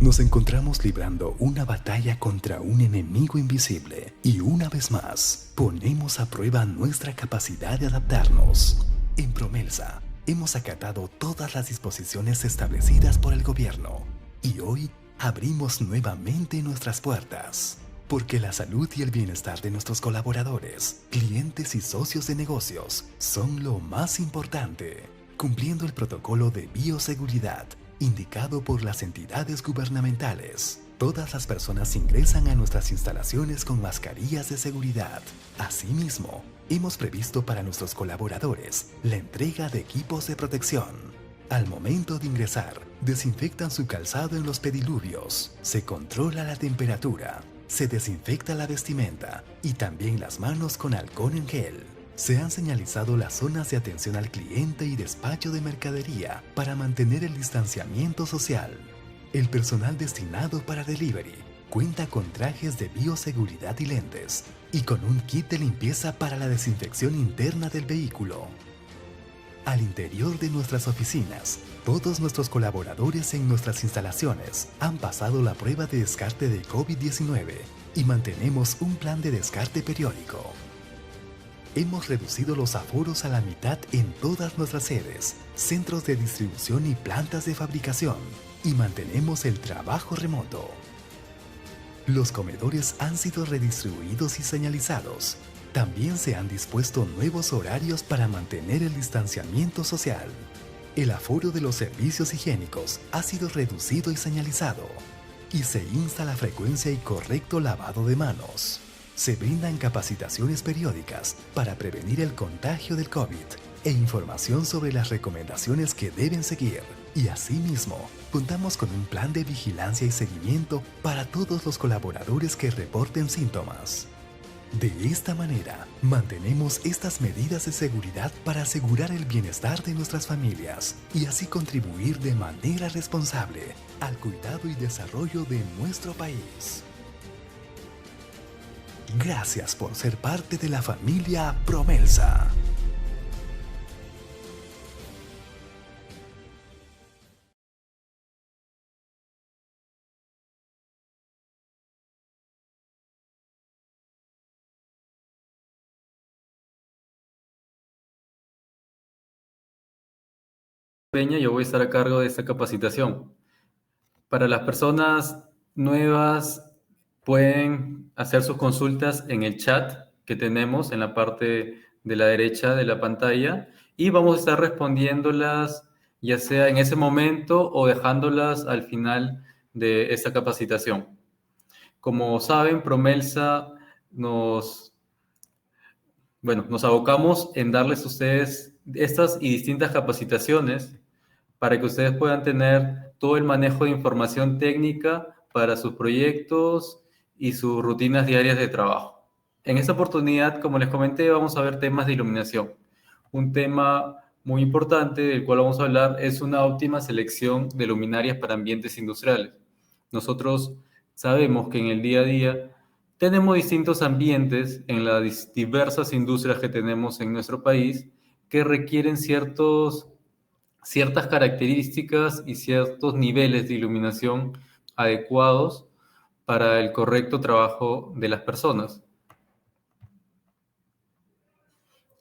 Nos encontramos librando una batalla contra un enemigo invisible y una vez más ponemos a prueba nuestra capacidad de adaptarnos. En Promelsa hemos acatado todas las disposiciones establecidas por el gobierno y hoy abrimos nuevamente nuestras puertas. Porque la salud y el bienestar de nuestros colaboradores, clientes y socios de negocios son lo más importante, cumpliendo el protocolo de bioseguridad indicado por las entidades gubernamentales. Todas las personas ingresan a nuestras instalaciones con mascarillas de seguridad. Asimismo, hemos previsto para nuestros colaboradores la entrega de equipos de protección. Al momento de ingresar, desinfectan su calzado en los pediluvios, se controla la temperatura, se desinfecta la vestimenta y también las manos con alcohol en gel. Se han señalizado las zonas de atención al cliente y despacho de mercadería para mantener el distanciamiento social. El personal destinado para delivery cuenta con trajes de bioseguridad y lentes, y con un kit de limpieza para la desinfección interna del vehículo. Al interior de nuestras oficinas, todos nuestros colaboradores en nuestras instalaciones han pasado la prueba de descarte de COVID-19 y mantenemos un plan de descarte periódico. Hemos reducido los aforos a la mitad en todas nuestras sedes, centros de distribución y plantas de fabricación, y mantenemos el trabajo remoto. Los comedores han sido redistribuidos y señalizados. También se han dispuesto nuevos horarios para mantener el distanciamiento social. El aforo de los servicios higiénicos ha sido reducido y señalizado. Y se insta la frecuencia y correcto lavado de manos. Se brindan capacitaciones periódicas para prevenir el contagio del COVID e información sobre las recomendaciones que deben seguir. Y asimismo, contamos con un plan de vigilancia y seguimiento para todos los colaboradores que reporten síntomas. De esta manera, mantenemos estas medidas de seguridad para asegurar el bienestar de nuestras familias y así contribuir de manera responsable al cuidado y desarrollo de nuestro país. Gracias por ser parte de la familia Promelsa. Peña, yo voy a estar a cargo de esta capacitación. Para las personas nuevas, pueden hacer sus consultas en el chat que tenemos en la parte de la derecha de la pantalla y vamos a estar respondiéndolas ya sea en ese momento o dejándolas al final de esta capacitación. Como saben, Promelsa nos abocamos en darles a ustedes estas y distintas capacitaciones para que ustedes puedan tener todo el manejo de información técnica para sus proyectos y sus rutinas diarias de trabajo. En esta oportunidad, como les comenté, vamos a ver temas de iluminación. Un tema muy importante del cual vamos a hablar es una óptima selección de luminarias para ambientes industriales. Nosotros sabemos que en el día a día tenemos distintos ambientes en las diversas industrias que tenemos en nuestro país que requieren ciertas características y ciertos niveles de iluminación adecuados para el correcto trabajo de las personas.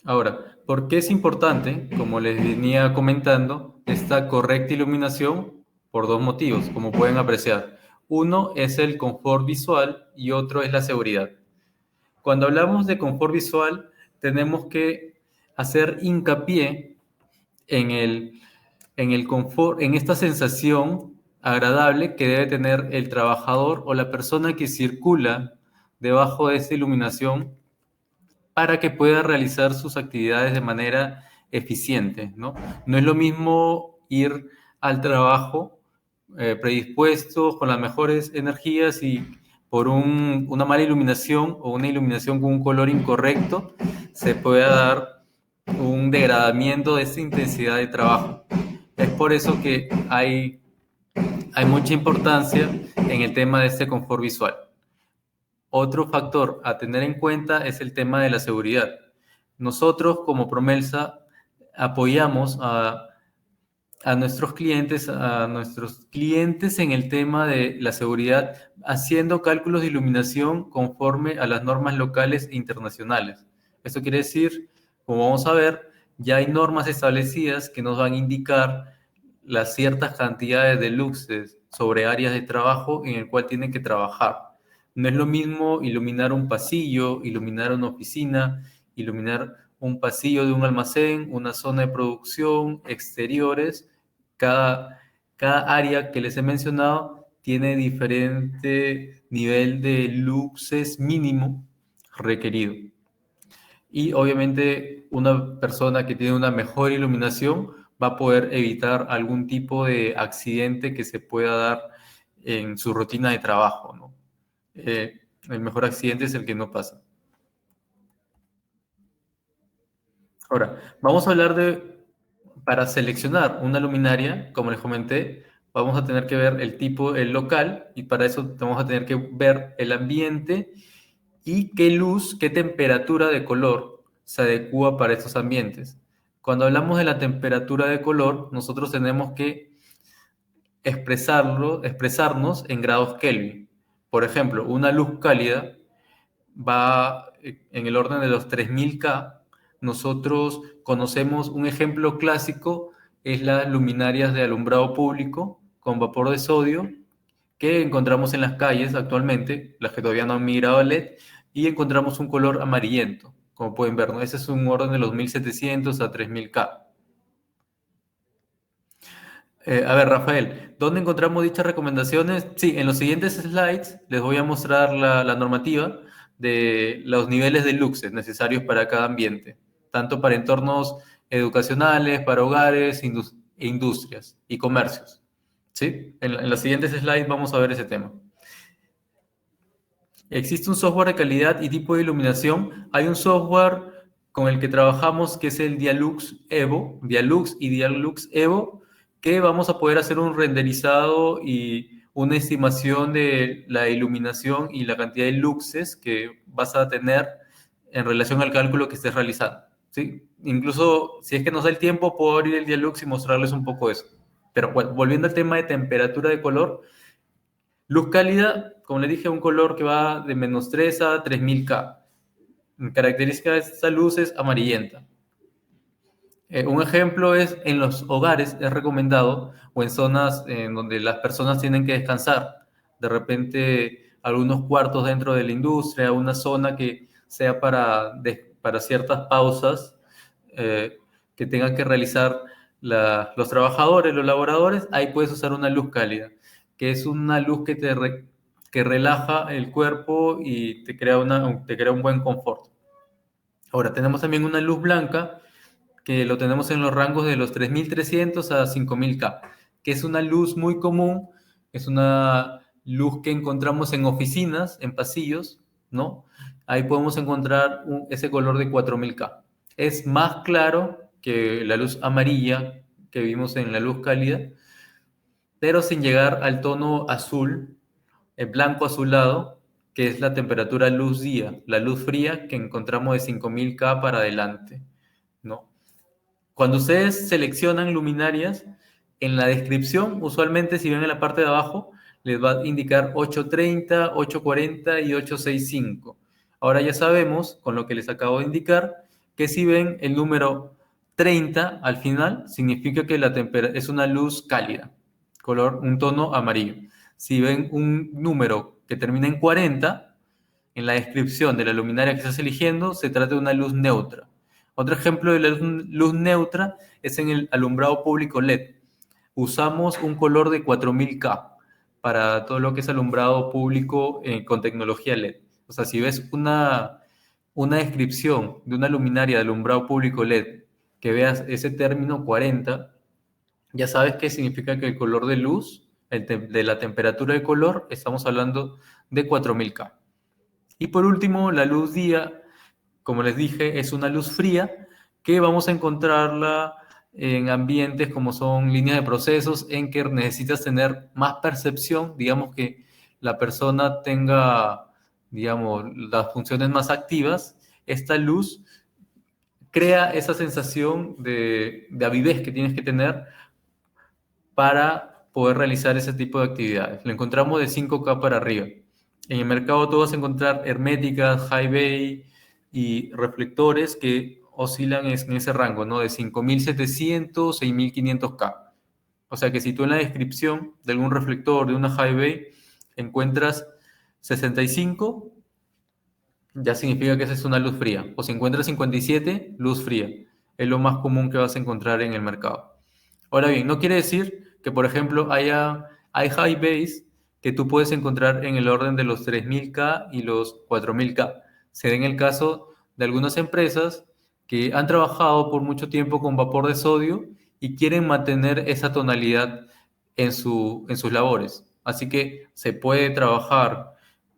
Ahora, ¿por qué es importante, como les venía comentando, esta correcta iluminación? Por dos motivos, como pueden apreciar. Uno es el confort visual y otro es la seguridad. Cuando hablamos de confort visual, tenemos que hacer hincapié en el confort, en esta sensación agradable que debe tener el trabajador o la persona que circula debajo de esta iluminación para que pueda realizar sus actividades de manera eficiente, ¿no? No es lo mismo ir al trabajo predispuestos con las mejores energías y por una mala iluminación o una iluminación con un color incorrecto se puede dar un degradamiento de esa intensidad de trabajo. Es por eso que hay mucha importancia en el tema de este confort visual. Otro factor a tener en cuenta es el tema de la seguridad. Nosotros como Promelsa apoyamos a nuestros clientes en el tema de la seguridad, haciendo cálculos de iluminación conforme a las normas locales e internacionales. Esto quiere decir, como vamos a ver, ya hay normas establecidas que nos van a indicar las ciertas cantidades de luces sobre áreas de trabajo en el cual tienen que trabajar. No es lo mismo iluminar un pasillo, iluminar una oficina, iluminar un pasillo de un almacén, una zona de producción, exteriores. Cada área que les he mencionado tiene diferente nivel de luces mínimo requerido. Y obviamente una persona que tiene una mejor iluminación va a poder evitar algún tipo de accidente que se pueda dar en su rutina de trabajo, ¿no? El mejor accidente es el que no pasa. Ahora, vamos a hablar para seleccionar una luminaria, como les comenté, vamos a tener que ver el tipo, el local, y para eso vamos a tener que ver el ambiente y qué luz, qué temperatura de color se adecua para estos ambientes. Cuando hablamos de la temperatura de color, nosotros tenemos que expresarnos en grados Kelvin. Por ejemplo, una luz cálida va en el orden de los 3000 K. Nosotros conocemos un ejemplo clásico, es las luminarias de alumbrado público con vapor de sodio que encontramos en las calles actualmente, las que todavía no han migrado a LED, y encontramos un color amarillento, como pueden ver, ¿no? Ese es un orden de los 1700 a 3000 K. A ver, Rafael, ¿dónde encontramos dichas recomendaciones? Sí, en los siguientes slides les voy a mostrar la normativa de los niveles de luxes necesarios para cada ambiente, tanto para entornos educacionales, para hogares, e industrias y comercios. ¿Sí? En los siguientes slides vamos a ver ese tema. Existe un software de calidad y tipo de iluminación. Hay un software con el que trabajamos que es el Dialux Evo, Dialux y Dialux Evo, que vamos a poder hacer un renderizado y una estimación de la iluminación y la cantidad de luxes que vas a tener en relación al cálculo que estés realizando. ¿Sí? Incluso si es que nos da el tiempo, puedo abrir el Dialux y mostrarles un poco eso. Pero bueno, volviendo al tema de temperatura de color, luz cálida, como les dije, un color que va de menos 3 a 3000 K. Característica de esta luz es amarillenta. Un ejemplo es en los hogares, es recomendado, o en zonas en donde las personas tienen que descansar. De repente, algunos cuartos dentro de la industria, una zona que sea para ciertas pausas que tengan que realizar los trabajadores, los laboradores, ahí puedes usar una luz cálida, que es una luz que relaja el cuerpo y te crea un buen confort. Ahora, tenemos también una luz blanca, que lo tenemos en los rangos de los 3300 a 5000 K, que es una luz muy común, es una luz que encontramos en oficinas, en pasillos, ¿no? Ahí podemos encontrar ese color de 4000 K. Es más claro que la luz amarilla que vimos en la luz cálida, pero sin llegar al tono azul, el blanco azulado, que es la temperatura luz día, la luz fría que encontramos de 5000 K para adelante, ¿no? Cuando ustedes seleccionan luminarias, en la descripción, usualmente si ven en la parte de abajo, les va a indicar 830, 840 y 865. Ahora ya sabemos, con lo que les acabo de indicar, que si ven el número 30 al final, significa que es una luz cálida, un tono amarillo. Si ven un número que termina en 40, en la descripción de la luminaria que estás eligiendo, se trata de una luz neutra. Otro ejemplo de la luz neutra es en el alumbrado público LED. Usamos un color de 4000 K para todo lo que es alumbrado público con tecnología LED. O sea, si ves una descripción de una luminaria de alumbrado público LED, que veas ese término 40, ya sabes qué significa que el color de luz, de la temperatura de color, estamos hablando de 4000 K. Y por último, la luz día, como les dije, es una luz fría que vamos a encontrarla en ambientes como son líneas de procesos en que necesitas tener más percepción, digamos que la persona tenga, digamos, las funciones más activas. Esta luz crea esa sensación de avidez que tienes que tener para poder realizar ese tipo de actividades. Lo encontramos de 5K para arriba. En el mercado tú vas a encontrar herméticas, high bay y reflectores que oscilan en ese rango, ¿no? De 5700, 6500K. O sea que si tú en la descripción de algún reflector, de una high bay, encuentras 65, ya significa que esa es una luz fría. O si encuentras 57, luz fría. Es lo más común que vas a encontrar en el mercado. Ahora bien, no quiere decir que, por ejemplo, hay high bays que tú puedes encontrar en el orden de los 3000K y los 4000K. Se da en el caso de algunas empresas que han trabajado por mucho tiempo con vapor de sodio y quieren mantener esa tonalidad en sus labores. Así que se puede trabajar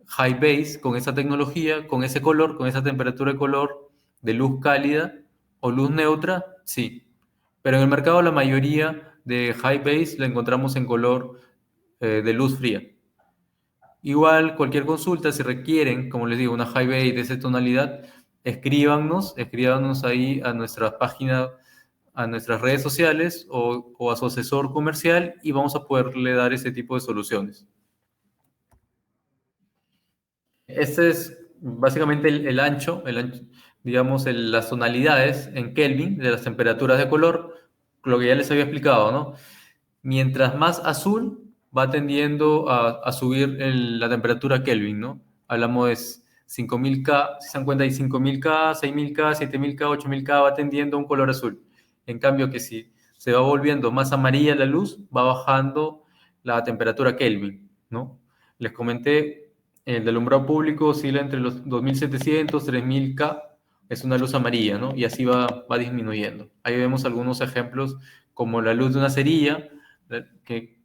high base con esa tecnología, con ese color, con esa temperatura de color de luz cálida o luz neutra, sí. Pero en el mercado la mayoría de high base la encontramos en color de luz fría. Igual cualquier consulta, si requieren, como les digo, una high base de esa tonalidad, escríbanos ahí a nuestra página, a nuestras redes sociales o a su asesor comercial y vamos a poderle dar ese tipo de soluciones. Este es básicamente digamos, las tonalidades en Kelvin de las temperaturas de color, lo que ya les había explicado, ¿no? Mientras más azul va tendiendo a subir la temperatura Kelvin, ¿no? Hablamos de 5000K, si se dan cuenta, hay 5000K, 6000K, 7000K, 8000K, va tendiendo a un color azul. En cambio que si se va volviendo más amarilla la luz, va bajando la temperatura Kelvin, ¿no? Les comenté, el de alumbrado público oscila entre los 2700, 3000K, es una luz amarilla, ¿no? Y así va disminuyendo. Ahí vemos algunos ejemplos como la luz de una cerilla, que,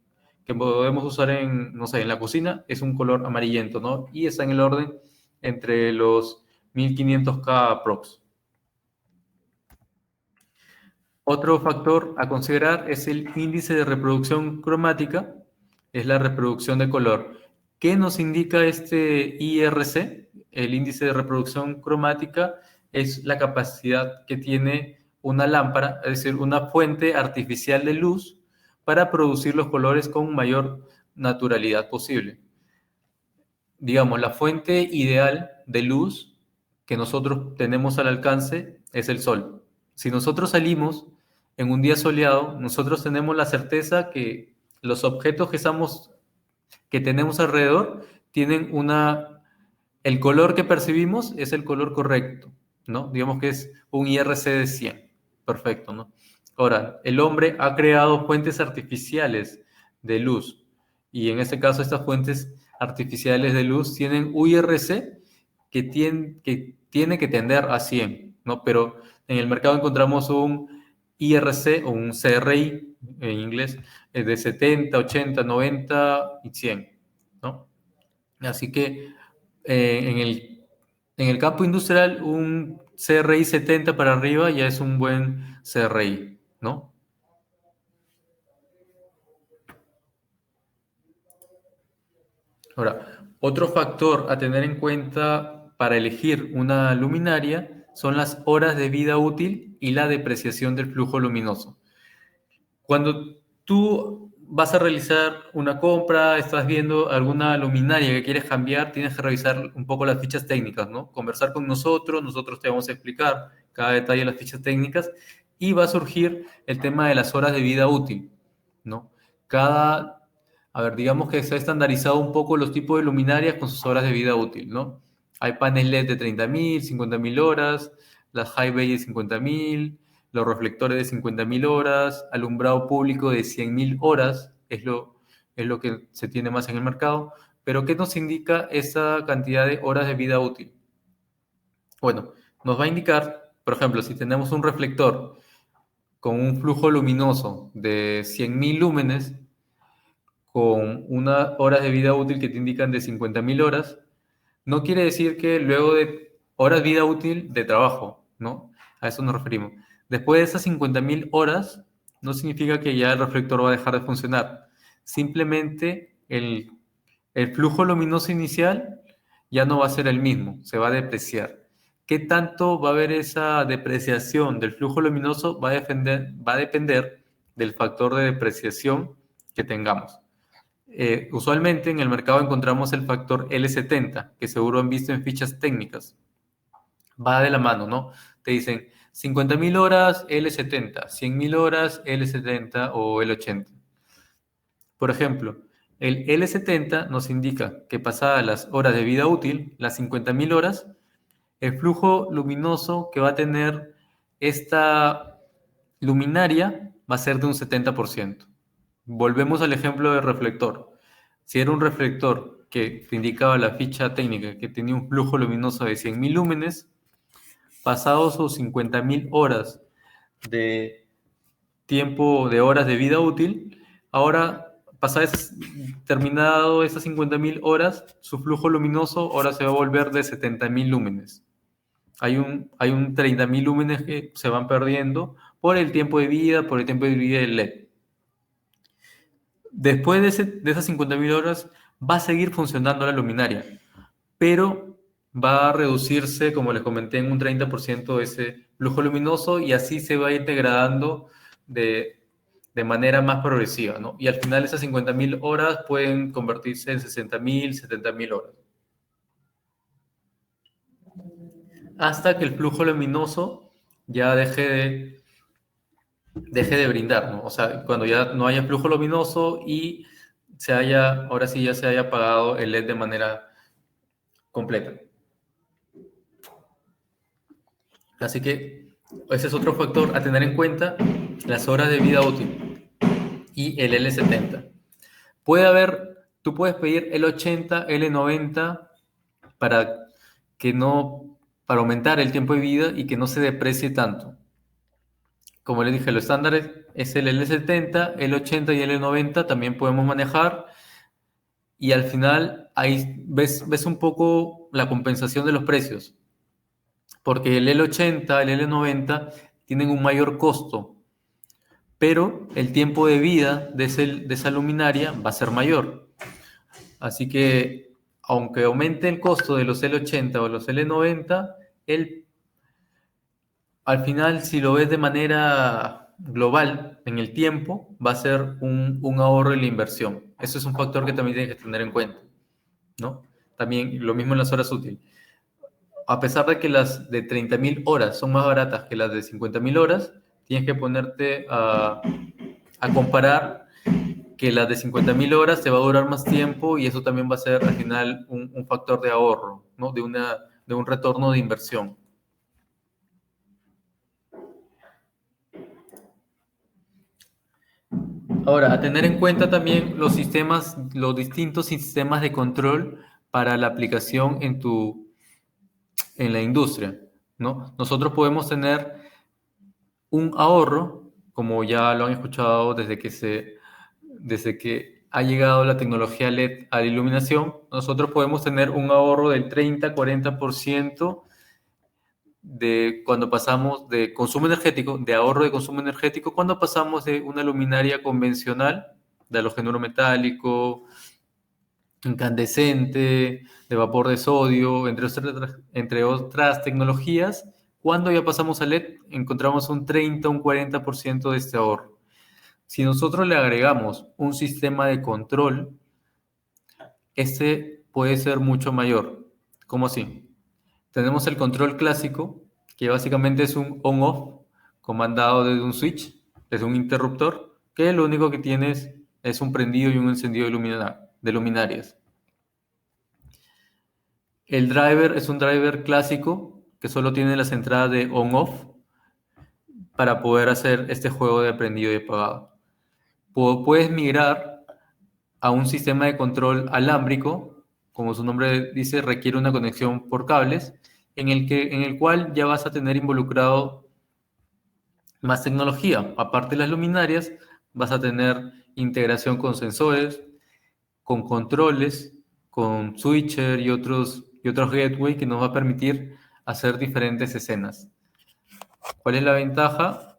que podemos usar en, no sé, en la cocina, es un color amarillento, ¿no? Y está en el orden entre los 1500K aprox. Otro factor a considerar es el índice de reproducción cromática, es la reproducción de color. ¿Qué nos indica este IRC? El índice de reproducción cromática es la capacidad que tiene una lámpara, es decir, una fuente artificial de luz para producir los colores con mayor naturalidad posible. Digamos, la fuente ideal de luz que nosotros tenemos al alcance es el sol. Si nosotros salimos en un día soleado, nosotros tenemos la certeza que los objetos que tenemos alrededor tienen el color que percibimos es el color correcto, ¿no? Digamos que es un IRC de 100. Perfecto, ¿no? Ahora, el hombre ha creado fuentes artificiales de luz y en este caso estas fuentes artificiales de luz tienen un IRC que tiene que tender a 100, ¿no? Pero en el mercado encontramos un IRC o un CRI en inglés de 70, 80, 90 y 100, ¿no? Así que en el campo industrial un CRI 70 para arriba ya es un buen CRI, ¿no? Ahora, otro factor a tener en cuenta para elegir una luminaria son las horas de vida útil y la depreciación del flujo luminoso. Cuando tú vas a realizar una compra, estás viendo alguna luminaria que quieres cambiar, tienes que revisar un poco las fichas técnicas, ¿no? Conversar con nosotros te vamos a explicar cada detalle de las fichas técnicas y va a surgir el tema de las horas de vida útil, ¿no? A ver, digamos que se ha estandarizado un poco los tipos de luminarias con sus horas de vida útil, ¿no? Hay paneles LED de 30.000, 50.000 horas, las high bay de 50.000, los reflectores de 50.000 horas, alumbrado público de 100.000 horas, es lo que se tiene más en el mercado. Pero ¿qué nos indica esa cantidad de horas de vida útil? Bueno, nos va a indicar, por ejemplo, si tenemos un reflector con un flujo luminoso de 100.000 lúmenes, con unas horas de vida útil que te indican de 50.000 horas, no quiere decir que luego de horas de vida útil de trabajo, ¿no? A eso nos referimos. Después de esas 50.000 horas, no significa que ya el reflector va a dejar de funcionar. Simplemente el flujo luminoso inicial ya no va a ser el mismo, se va a depreciar. ¿Qué tanto va a haber esa depreciación del flujo luminoso? Va a depender del factor de depreciación que tengamos. Usualmente en el mercado encontramos el factor L70, que seguro han visto en fichas técnicas. Va de la mano, ¿no? Te dicen 50.000 horas L70, 100.000 horas L70 o L80. Por ejemplo, el L70 nos indica que pasadas las horas de vida útil, las 50.000 horas, el flujo luminoso que va a tener esta luminaria va a ser de un 70%. Volvemos al ejemplo del reflector. Si era un reflector que te indicaba la ficha técnica que tenía un flujo luminoso de 100.000 lúmenes, pasados sus 50.000 horas de tiempo de horas de vida útil, ahora, pasadas terminado esas 50.000 horas, su flujo luminoso ahora se va a volver de 70.000 lúmenes. Hay un 30.000 lúmenes que se van perdiendo por el tiempo de vida, por el tiempo de vida del LED. Después de esas 50.000 horas va a seguir funcionando la luminaria, pero va a reducirse, como les comenté, en un 30% ese flujo luminoso y así se va a ir degradando de manera más progresiva, ¿no? Y al final esas 50.000 horas pueden convertirse en 60.000, 70.000 horas. Hasta que el flujo luminoso ya deje de brindar, ¿no? O sea, cuando ya no haya flujo luminoso y ahora sí ya se haya apagado el LED de manera completa. Así que ese es otro factor a tener en cuenta, las horas de vida útil y el L70. Tú puedes pedir L80, L90 para aumentar el tiempo de vida y que no se deprecie tanto. Como les dije, los estándares es el L70, L80 y L90 también podemos manejar. Y al final ahí ves un poco la compensación de los precios. Porque el L80, el L90 tienen un mayor costo, pero el tiempo de vida de esa luminaria va a ser mayor. Así que, aunque aumente el costo de los L80 o los L90, al final, si lo ves de manera global en el tiempo, va a ser un ahorro en la inversión. Eso es un factor que también tienes que tener en cuenta, ¿no? También lo mismo en las horas útiles. A pesar de que las de 30.000 horas son más baratas que las de 50.000 horas, tienes que ponerte a comparar que las de 50.000 horas te va a durar más tiempo y eso también va a ser al final un factor de ahorro, ¿no? De un retorno de inversión. Ahora, a tener en cuenta también los distintos sistemas de control para la aplicación en la industria, ¿no? Nosotros podemos tener un ahorro, como ya lo han escuchado desde que ha llegado la tecnología LED a la iluminación, nosotros podemos tener un ahorro del 30-40% de cuando pasamos de consumo energético, de ahorro de consumo energético, cuando pasamos de una luminaria convencional, de halógeno metálico, incandescente, de vapor de sodio, entre otras tecnologías. Cuando ya pasamos a LED, encontramos un 30, un 40% de este ahorro. Si nosotros le agregamos un sistema de control, este puede ser mucho mayor. ¿Cómo así? Tenemos el control clásico, que básicamente es un on-off comandado desde un switch, desde un interruptor, que lo único que tienes es un prendido y un encendido de luminarias. El driver es un driver clásico que solo tiene las entradas de on-off para poder hacer este juego de prendido y apagado. Puedes migrar a un sistema de control alámbrico, como su nombre dice, requiere una conexión por cables, en el cual ya vas a tener involucrado más tecnología. Aparte de las luminarias, vas a tener integración con sensores, con controles, con switcher y otros gateway que nos va a permitir hacer diferentes escenas. ¿Cuál es la ventaja?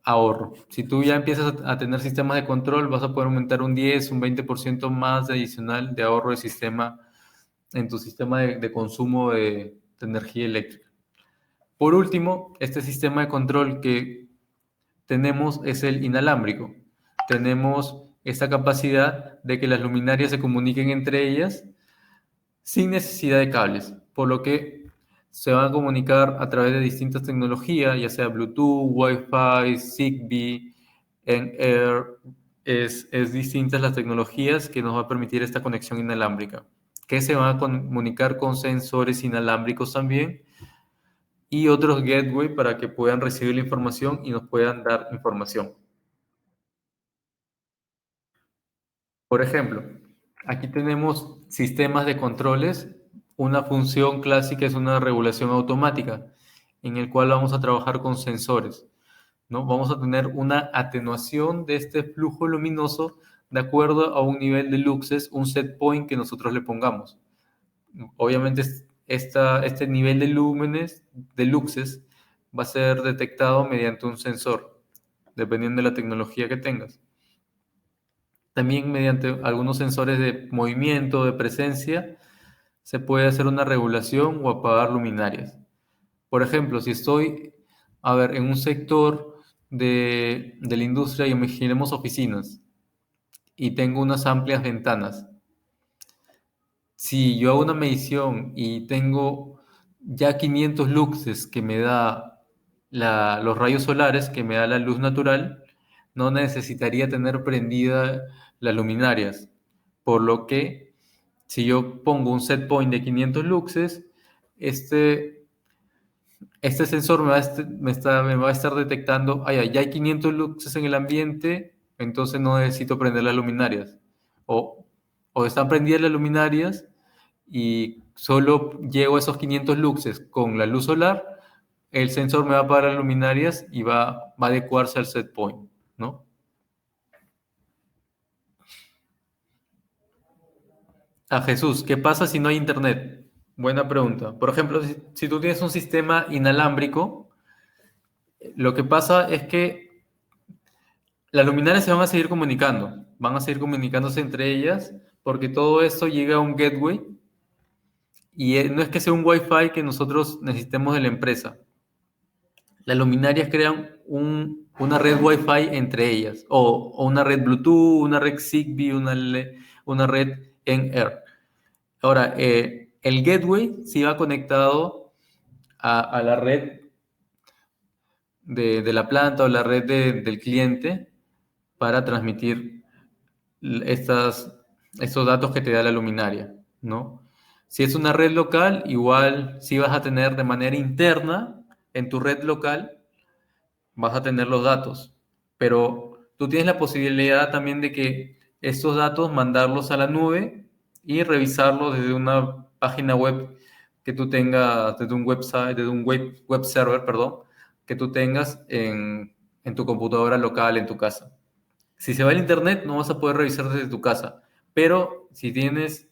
Ahorro. Si tú ya empiezas a tener sistemas de control, vas a poder aumentar un 10, un 20% más adicional de ahorro de sistema en tu sistema de consumo de energía eléctrica. Por último, este sistema de control que tenemos es el inalámbrico. Tenemos esta capacidad de que las luminarias se comuniquen entre ellas sin necesidad de cables, por lo que se van a comunicar a través de distintas tecnologías, ya sea Bluetooth, Wi-Fi, Zigbee, N-Air. Es distintas las tecnologías que nos va a permitir esta conexión inalámbrica, que se van a comunicar con sensores inalámbricos también y otros gateway para que puedan recibir la información y nos puedan dar información. Por ejemplo, aquí tenemos sistemas de controles. Una función clásica es una regulación automática, en el cual vamos a trabajar con sensores, ¿no? Vamos a tener una atenuación de este flujo luminoso de acuerdo a un nivel de luxes, un set point que nosotros le pongamos. Obviamente, este nivel de lúmenes, de luxes, va a ser detectado mediante un sensor, dependiendo de la tecnología que tengas. También mediante algunos sensores de movimiento, de presencia, se puede hacer una regulación o apagar luminarias. Por ejemplo, si estoy, a ver, en un sector de la industria, y imaginemos oficinas, y tengo unas amplias ventanas. Si yo hago una medición y tengo ya 500 luxes que me da los rayos solares, que me da la luz natural, no necesitaría tener prendidas las luminarias. Por lo que, si yo pongo un set point de 500 luxes, este sensor me va a estar detectando, ya hay 500 luxes en el ambiente, entonces no necesito prender las luminarias. O están prendidas las luminarias y solo llego a esos 500 luxes con la luz solar, el sensor me va a apagar las luminarias y va a adecuarse al set point, ¿no? A Jesús, ¿qué pasa si no hay internet? Buena pregunta. Por ejemplo, si tú tienes un sistema inalámbrico, lo que pasa es que las luminarias se van a seguir comunicando, van a seguir comunicándose entre ellas, porque todo esto llega a un gateway y no es que sea un Wi-Fi que nosotros necesitemos de la empresa. Las luminarias crean una red Wi-Fi entre ellas, o una red Bluetooth, una red Zigbee, una red N-Air. Ahora, el gateway sí va conectado a la red de la planta o la red del cliente para transmitir estos datos que te da la luminaria, ¿no? Si es una red local, igual sí vas a tener de manera interna en tu red local, vas a tener los datos, pero tú tienes la posibilidad también de que estos datos mandarlos a la nube y revisarlos desde una página web que tú tengas, desde un website, desde un web server, perdón, que tú tengas en tu computadora local, en tu casa. Si se va el internet, no vas a poder revisar desde tu casa, pero si tienes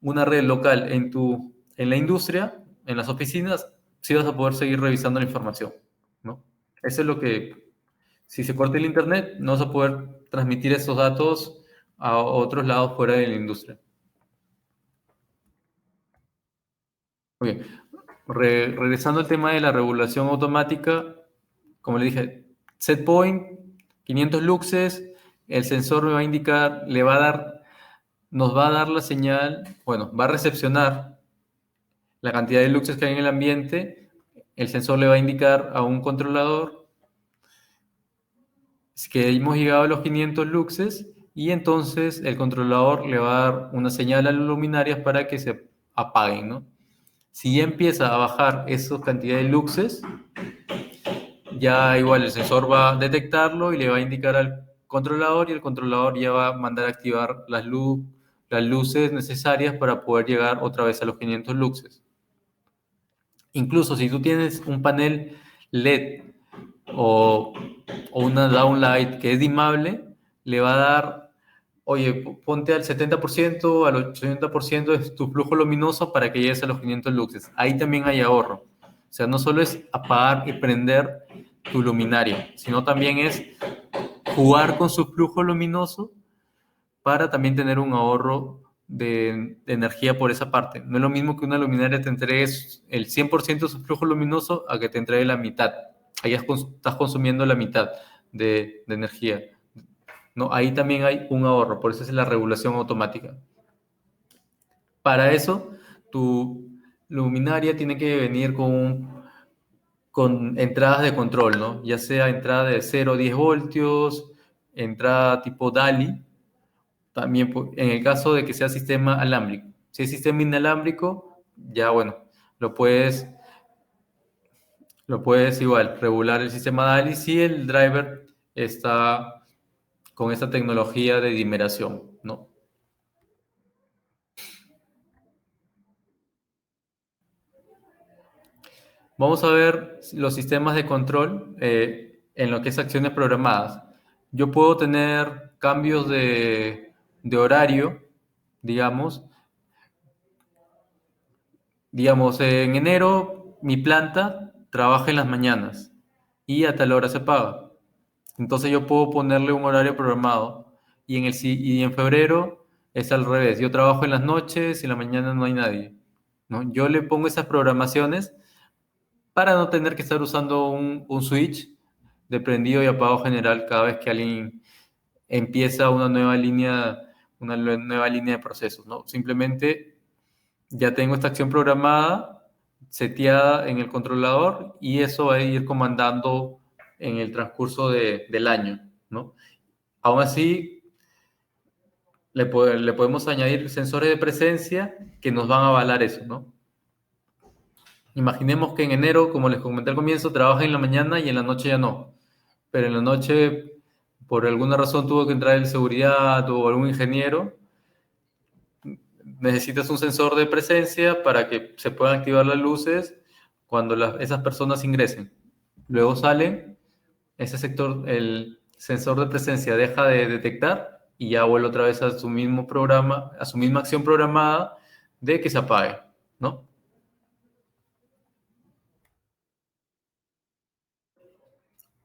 una red local en la industria, en las oficinas, sí vas a poder seguir revisando la información, ¿no? Eso es lo que, si se corta el internet, no vas a poder transmitir esos datos a otros lados fuera de la industria. Muy bien. Regresando al tema de la regulación automática, como le dije, set point, 500 luxes, el sensor me va a indicar, nos va a dar la señal, bueno, va a recepcionar la cantidad de luxes que hay en el ambiente, el sensor le va a indicar a un controlador que hemos llegado a los 500 luxes y entonces el controlador le va a dar una señal a las luminarias para que se apaguen, ¿no? Si ya empieza a bajar esa cantidad de luxes, ya igual el sensor va a detectarlo y le va a indicar al controlador y el controlador ya va a mandar a activar las luces necesarias para poder llegar otra vez a los 500 luxes. Incluso si tú tienes un panel LED o una downlight que es dimmable, le va a dar, oye, ponte al 70%, al 80% de tu flujo luminoso para que llegues a los 500 luxes. Ahí también hay ahorro. O sea, no solo es apagar y prender tu luminaria, sino también es jugar con su flujo luminoso para también tener un ahorro de energía por esa parte. No es lo mismo que una luminaria te entregue el 100% de su flujo luminoso a que te entregue la mitad. Ahí estás consumiendo la mitad de energía. ¿no? Ahí también hay un ahorro, por eso es la regulación automática. Para eso, tu luminaria tiene que venir con entradas de control, ¿no? Ya sea entrada de 0 a 10 voltios, entrada tipo DALI, también en el caso de que sea sistema alámbrico. Si es sistema inalámbrico, ya bueno, lo puedes igual regular el sistema DALI si el driver está con esta tecnología de dimeración, ¿no? Vamos a ver los sistemas de control en lo que es acciones programadas. Yo puedo tener cambios de horario, digamos. Digamos, en enero mi planta trabaja en las mañanas y a tal hora se paga. Entonces yo puedo ponerle un horario programado y en febrero es al revés. Yo trabajo en las noches y en la mañana no hay nadie, ¿no? Yo le pongo esas programaciones para no tener que estar usando un switch de prendido y apagado general cada vez que alguien empieza una nueva línea de procesos, ¿no? Simplemente ya tengo esta acción programada, seteada en el controlador y eso va a ir comandando en el transcurso del año, ¿no? Aún así, le podemos añadir sensores de presencia que nos van a avalar eso, ¿no? Imaginemos que en enero, como les comenté al comienzo, trabaja en la mañana y en la noche ya no. Pero en la noche, por alguna razón, tuvo que entrar el seguridad o algún ingeniero. Necesitas un sensor de presencia para que se puedan activar las luces cuando esas personas ingresen. Luego salen, ese sector, el sensor de presencia deja de detectar y ya vuelve otra vez a su mismo programa, a su misma acción programada de que se apague, ¿no?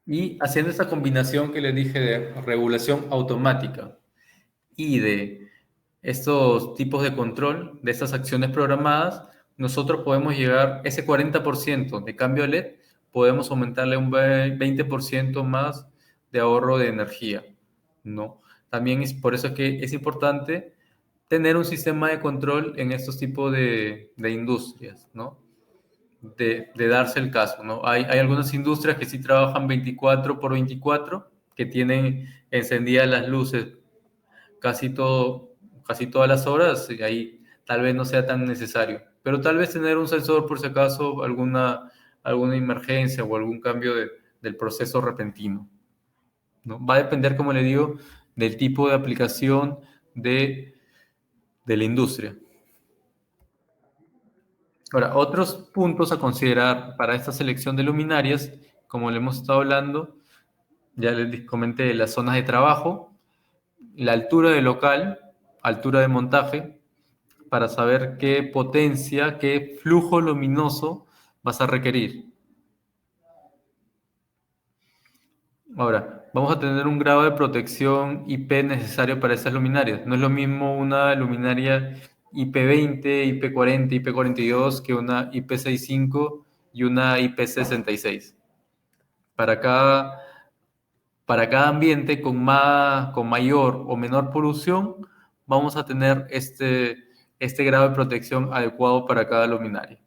Y haciendo esta combinación que les dije de regulación automática y de estos tipos de control, de estas acciones programadas, nosotros podemos llegar, ese 40% de cambio de LED, podemos aumentarle un 20% más de ahorro de energía, ¿no? También es por eso que es importante tener un sistema de control en estos tipos de industrias, ¿no? De darse el caso, ¿no? Hay algunas industrias que sí trabajan 24 por 24, que tienen encendidas las luces casi casi todas las horas, y ahí tal vez no sea tan necesario. Pero tal vez tener un sensor por si acaso alguna emergencia o algún cambio del proceso repentino, ¿no? Va a depender, como le digo, del tipo de aplicación de la industria. Ahora, otros puntos a considerar para esta selección de luminarias, como le hemos estado hablando, ya les comenté las zonas de trabajo, la altura del local, altura de montaje, para saber qué potencia, qué flujo luminoso vas a requerir. Ahora, vamos a tener un grado de protección IP necesario para esas luminarias. No es lo mismo una luminaria IP20, IP40, IP42 que una IP65 y una IP66. Para cada, para cada ambiente con mayor o menor polución, vamos a tener este grado de protección adecuado para cada luminaria.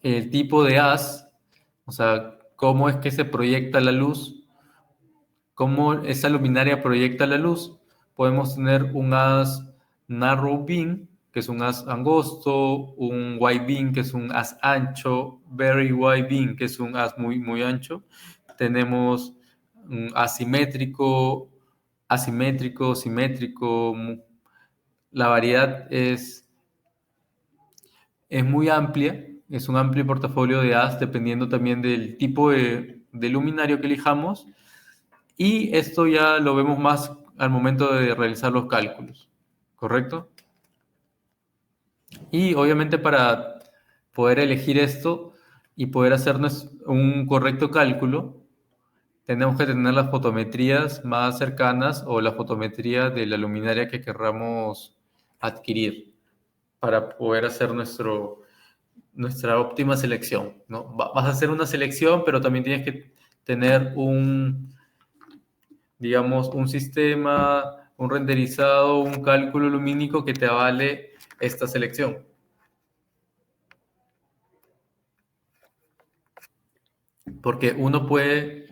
El tipo de haz, o sea, cómo es que se proyecta la luz, cómo esa luminaria proyecta la luz. Podemos tener un haz narrow beam, que es un haz angosto, un wide beam, que es un haz ancho, very wide beam, que es un haz muy ancho. Tenemos un asimétrico, simétrico. La variedad es muy amplia, es un amplio portafolio de haz dependiendo también del tipo de luminario que elijamos, y esto ya lo vemos más al momento de realizar los cálculos, ¿correcto? Y obviamente para poder elegir esto y poder hacernos un correcto cálculo, tenemos que tener las fotometrías más cercanas o la fotometría de la luminaria que querramos adquirir para poder hacer nuestra óptima selección, ¿no? Vas a hacer una selección, pero también tienes que tener digamos, un sistema, un renderizado, un cálculo lumínico que te avale esta selección. Porque uno puede,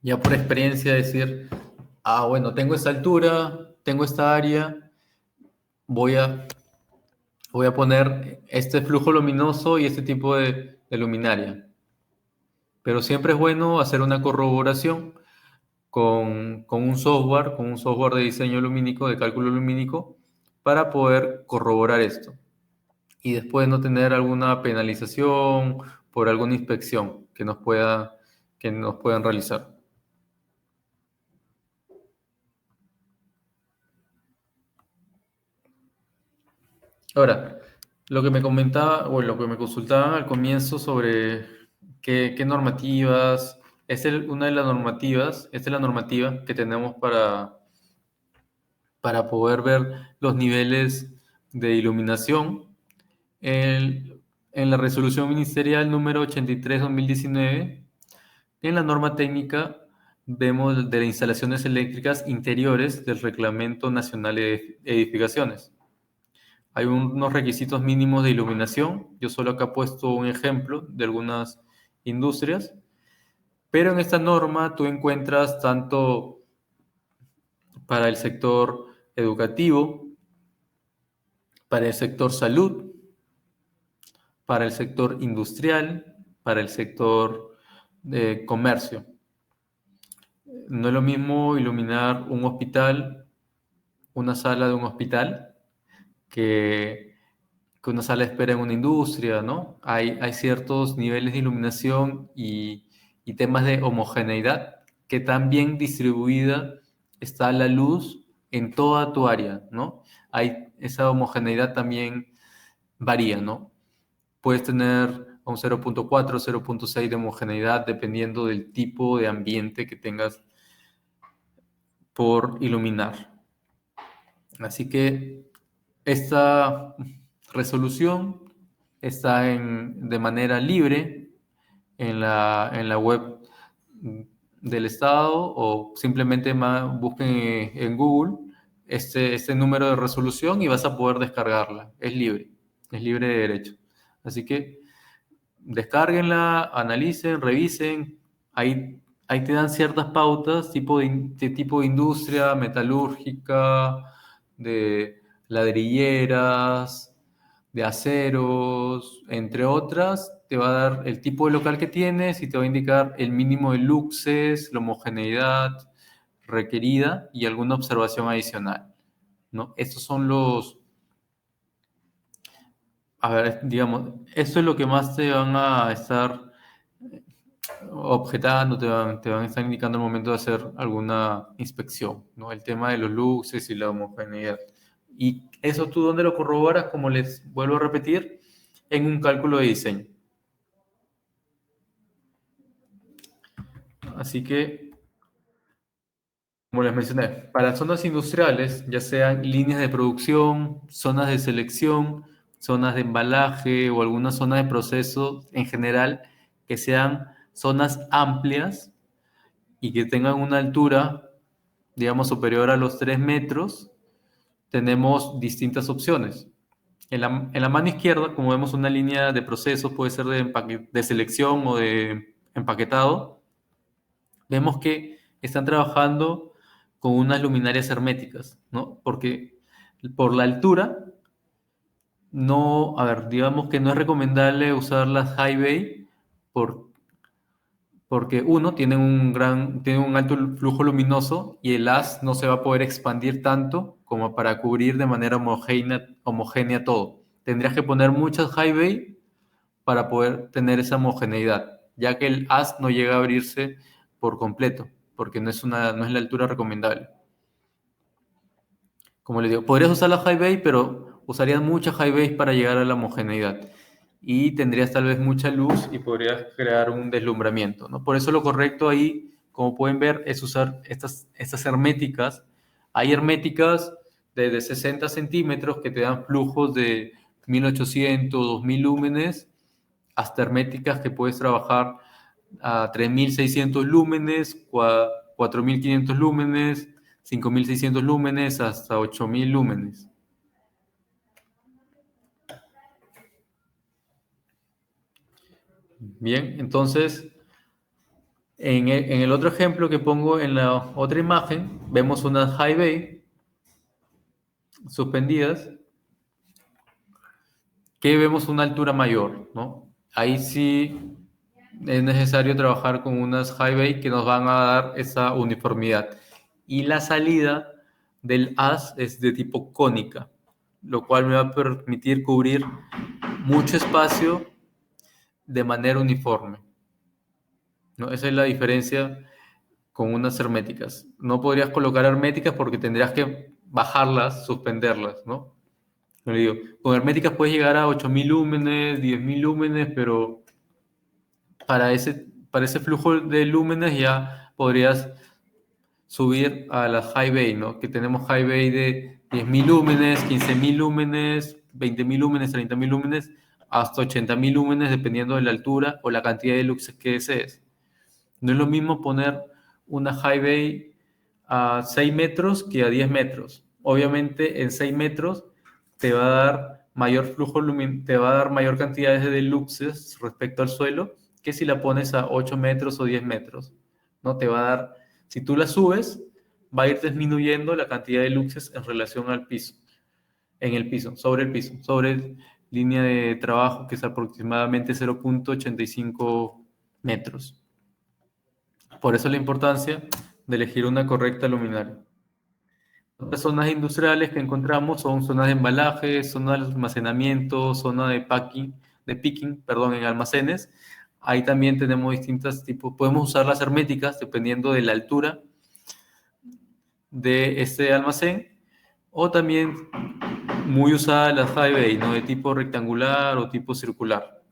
ya por experiencia, decir, bueno, tengo esta altura, tengo esta área, voy a poner este flujo luminoso y este tipo de luminaria. Pero siempre es bueno hacer una corroboración con un software de diseño lumínico, de cálculo lumínico, para poder corroborar esto. Y después no tener alguna penalización por alguna inspección que nos puedan realizar. Ahora, lo que me comentaba, o lo que me consultaban al comienzo sobre qué normativas, esta es la normativa que tenemos para poder ver los niveles de iluminación. En la resolución ministerial número 83/2019, en la norma técnica vemos de las instalaciones eléctricas interiores del Reglamento Nacional de Edificaciones. Hay unos requisitos mínimos de iluminación. Yo solo acá he puesto un ejemplo de algunas industrias, pero en esta norma tú encuentras tanto para el sector educativo, para el sector salud, para el sector industrial, para el sector de comercio. No es lo mismo iluminar un hospital, una sala de un hospital, que una sala de espera en una industria, ¿no? Hay ciertos niveles de iluminación y temas de homogeneidad, que tan bien distribuida está la luz en toda tu área, ¿no? Esa homogeneidad también varía, ¿no? Puedes tener un 0.4, 0.6 de homogeneidad dependiendo del tipo de ambiente que tengas por iluminar. Así que esta resolución está de manera libre en la web del Estado, o simplemente busquen en Google este número de resolución y vas a poder descargarla. Es libre de derecho. Así que descárguenla, analicen, revisen. Ahí te dan ciertas pautas, de tipo de industria, metalúrgica, de ladrilleras, de aceros, entre otras. Te va a dar el tipo de local que tienes y te va a indicar el mínimo de luxes, la homogeneidad requerida y alguna observación adicional, ¿no? Estos son digamos, esto es lo que más te van a estar objetando, te van a estar indicando al momento de hacer alguna inspección, ¿no? El tema de los luxes y la homogeneidad. Y eso tú, ¿dónde lo corroboras? Como les vuelvo a repetir, en un cálculo de diseño. Así que, como les mencioné, para zonas industriales, ya sean líneas de producción, zonas de selección, zonas de embalaje o alguna zona de proceso en general, que sean zonas amplias y que tengan una altura, digamos, superior a los 3 metros, tenemos distintas opciones. En la mano izquierda, como vemos, una línea de proceso, puede ser de selección o de empaquetado. Vemos que están trabajando con unas luminarias herméticas, ¿no? Porque por la altura, digamos que no es recomendable usar las high bay porque uno, tiene un alto flujo luminoso y el haz no se va a poder expandir tanto como para cubrir de manera homogénea todo. Tendrías que poner muchas high bay para poder tener esa homogeneidad, ya que el haz no llega a abrirse por completo, porque no es la altura recomendable. Como les digo, podrías usar la high bay, pero usarías muchas high bay para llegar a la homogeneidad. Y tendrías tal vez mucha luz y podrías crear un deslumbramiento, ¿no? Por eso lo correcto ahí, como pueden ver, es usar estas herméticas. Hay herméticas de 60 centímetros que te dan flujos de 1800, 2000 lúmenes, hasta herméticas que puedes trabajar a 3600 lúmenes, 4.500 lúmenes, 5.600 lúmenes, hasta 8.000 lúmenes. Bien, entonces, en el otro ejemplo que pongo en la otra imagen, vemos unas high bay suspendidas que vemos una altura mayor, ¿no? Ahí sí es necesario trabajar con unas high bay que nos van a dar esa uniformidad. Y la salida del haz es de tipo cónica, lo cual me va a permitir cubrir mucho espacio de manera uniforme, ¿no? Esa es la diferencia con unas herméticas. No podrías colocar herméticas porque tendrías que bajarlas, suspenderlas, ¿no? No le digo, con herméticas puedes llegar a 8.000 lúmenes, 10.000 lúmenes, pero para ese flujo de lúmenes ya podrías subir a las high bay, ¿no? Que tenemos high bay de 10.000 lúmenes, 15.000 lúmenes, 20.000 lúmenes, 30.000 lúmenes, hasta 80.000 lúmenes, dependiendo de la altura o la cantidad de luxes que desees. No es lo mismo poner una high bay a 6 metros que a 10 metros. Obviamente en 6 metros te va a dar mayor flujo lumínico, te va a dar mayor cantidad de luxes respecto al suelo que si la pones a 8 metros o 10 metros. ¿No? Te va a dar, si tú la subes, va a ir disminuyendo la cantidad de luxes en relación al piso, en el piso, sobre línea de trabajo que es aproximadamente 0.85 metros. Por eso la importancia de elegir una correcta luminaria. Otras zonas industriales que encontramos son zonas de embalaje, zonas de almacenamiento, zona de picking, en almacenes. Ahí también tenemos distintos tipos. Podemos usar las herméticas dependiendo de la altura de este almacén, o también muy usadas las high bay, ¿no? De tipo rectangular o tipo circular.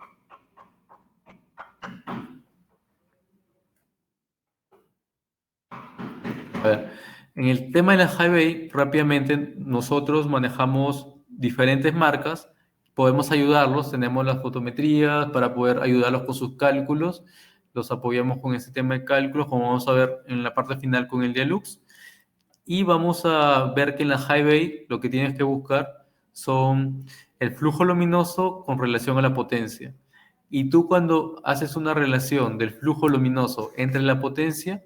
A ver, en el tema de la high bay, rápidamente nosotros manejamos diferentes marcas, podemos ayudarlos, tenemos las fotometrías para poder ayudarlos con sus cálculos, los apoyamos con ese tema de cálculos, como vamos a ver en la parte final con el Dialux, y vamos a ver que en la high bay lo que tienes que buscar son el flujo luminoso con relación a la potencia. Y tú cuando haces una relación del flujo luminoso entre la potencia,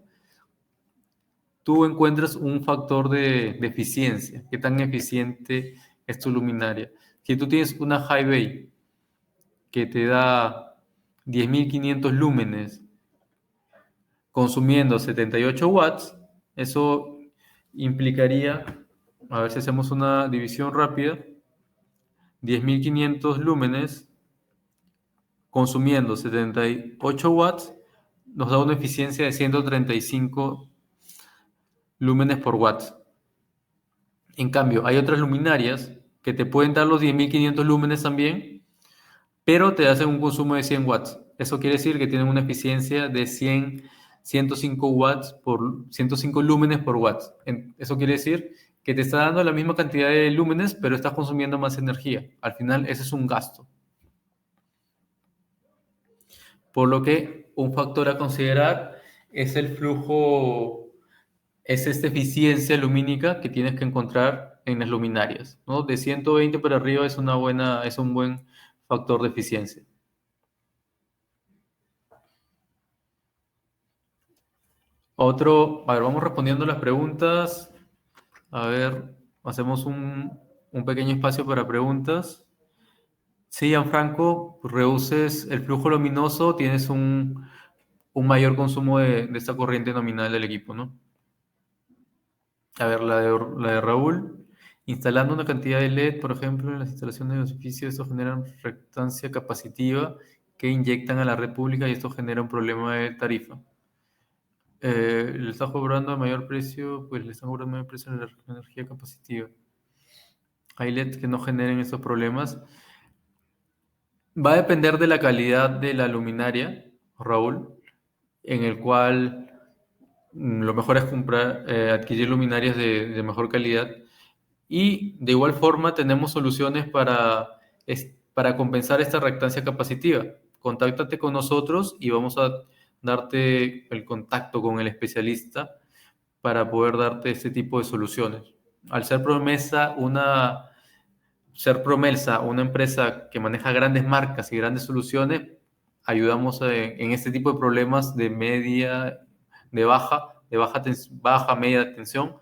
tú encuentras un factor de eficiencia, qué tan eficiente es tu luminaria. Si tú tienes una high bay que te da 10.500 lúmenes consumiendo 78 watts, eso implicaría, a ver si hacemos una división rápida, 10.500 lúmenes consumiendo 78 watts nos da una eficiencia de 135 lúmenes por watt. En cambio, hay otras luminarias que te pueden dar los 10.500 lúmenes también, pero te hacen un consumo de 100 watts. Eso quiere decir que tienen una eficiencia de 105 watts por 105 lúmenes por watt. Eso quiere decir que te está dando la misma cantidad de lúmenes, pero estás consumiendo más energía. Al final, ese es un gasto. Por lo que un factor a considerar es el flujo, es esta eficiencia lumínica que tienes que encontrar en las luminarias, ¿no? De 120 para arriba es un buen factor de eficiencia. A ver, vamos respondiendo las preguntas. A ver, hacemos un pequeño espacio para preguntas. Sí, Gianfranco, reduces el flujo luminoso, tienes un mayor consumo de esta corriente nominal del equipo, ¿no? A ver, la de Raúl. Instalando una cantidad de LED, por ejemplo, en las instalaciones de los edificios, esto genera reactancia capacitiva que inyectan a la red pública y esto genera un problema de tarifa. Le está cobrando a mayor precio, pues le están cobrando a mayor precio la energía capacitiva. Hay LEDs que no generen esos problemas. Va a depender de la calidad de la luminaria, Raúl, en el cual lo mejor es adquirir luminarias de mejor calidad. Y de igual forma tenemos soluciones para compensar esta reactancia capacitiva. Contáctate con nosotros y vamos a darte el contacto con el especialista para poder darte este tipo de soluciones. Al ser Promelsa una empresa que maneja grandes marcas y grandes soluciones, ayudamos en este tipo de problemas de media, baja, media tensión,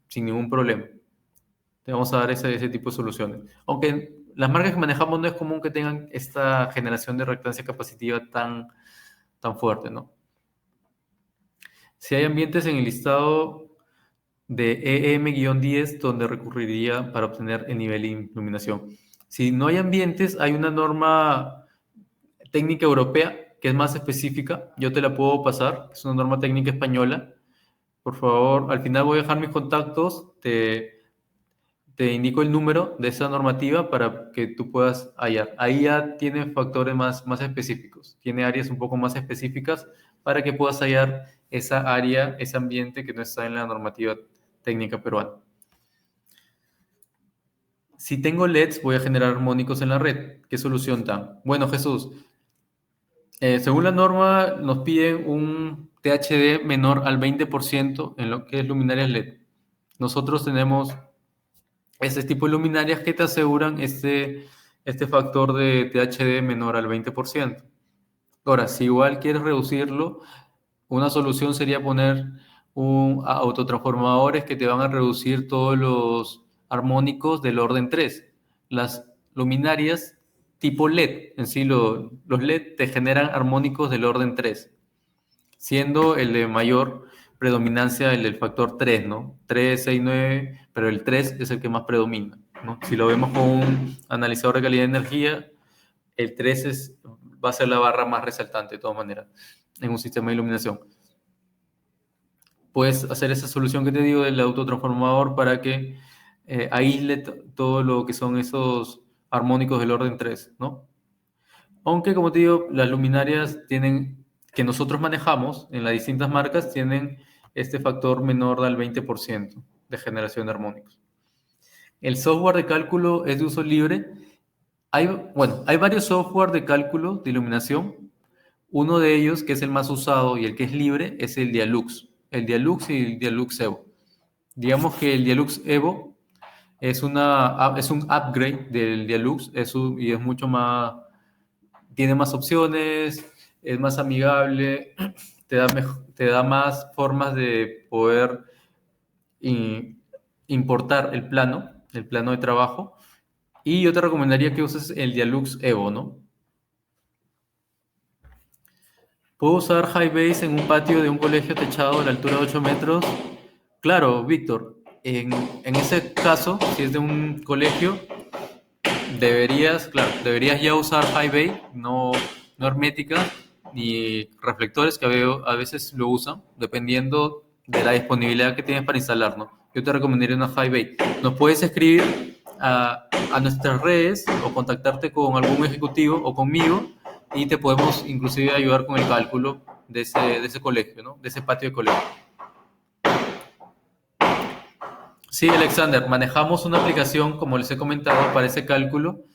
sin ningún problema. Te vamos a dar ese tipo de soluciones. Aunque las marcas que manejamos no es común que tengan esta generación de reactancia capacitiva tan fuerte, ¿no? Si hay ambientes en el listado de EM-10 donde recurriría para obtener el nivel de iluminación. Si no hay ambientes, hay una norma técnica europea que es más específica. Yo te la puedo pasar. Es una norma técnica española. Por favor, al final voy a dejar mis contactos. Te indico el número de esa normativa para que tú puedas hallar. Ahí ya tiene factores más específicos. Tiene áreas un poco más específicas para que puedas hallar esa área, ese ambiente que no está en la normativa técnica peruana. Si tengo LEDs, voy a generar armónicos en la red. ¿Qué solución dan? Bueno, Jesús, según la norma, nos piden un THD menor al 20% en lo que es luminarias LED. Nosotros tenemos este tipo de luminarias que te aseguran este factor de THD menor al 20%. Ahora, si igual quieres reducirlo, una solución sería poner autotransformadores que te van a reducir todos los armónicos del orden 3. Las luminarias tipo LED, en sí los LED te generan armónicos del orden 3, siendo el de mayor predominancia el del factor 3, ¿no? 3, 6, 9, pero el 3 es el que más predomina, ¿no? Si lo vemos con un analizador de calidad de energía, el 3 va a ser la barra más resaltante de todas maneras en un sistema de iluminación. Puedes hacer esa solución que te digo del autotransformador para que aísle todo lo que son esos armónicos del orden 3, ¿no? Aunque, como te digo, las luminarias que nosotros manejamos en las distintas marcas tienen este factor menor del 20% de generación de armónicos. El software de cálculo es de uso libre. Hay varios software de cálculo de iluminación. Uno de ellos, que es el más usado y el que es libre, es el Dialux. El Dialux y el Dialux Evo. Digamos que el Dialux Evo es un upgrade del Dialux y es mucho más, tiene más opciones, es más amigable, te da más formas de poder importar el plano de trabajo. Y yo te recomendaría que uses el Dialux Evo, ¿no? ¿Puedo usar high base en un patio de un colegio techado a la altura de 8 metros? Claro, Víctor. En ese caso, si es de un colegio, deberías ya usar high bay, no hermética, ni reflectores que a veces lo usan, dependiendo de la disponibilidad que tienes para instalar, ¿no? Yo te recomendaría una high bay. Nos puedes escribir a nuestras redes o contactarte con algún ejecutivo o conmigo y te podemos inclusive ayudar con el cálculo de ese colegio, ¿no? De ese patio de colegio. Sí, Alexander, manejamos una aplicación, como les he comentado, para ese cálculo,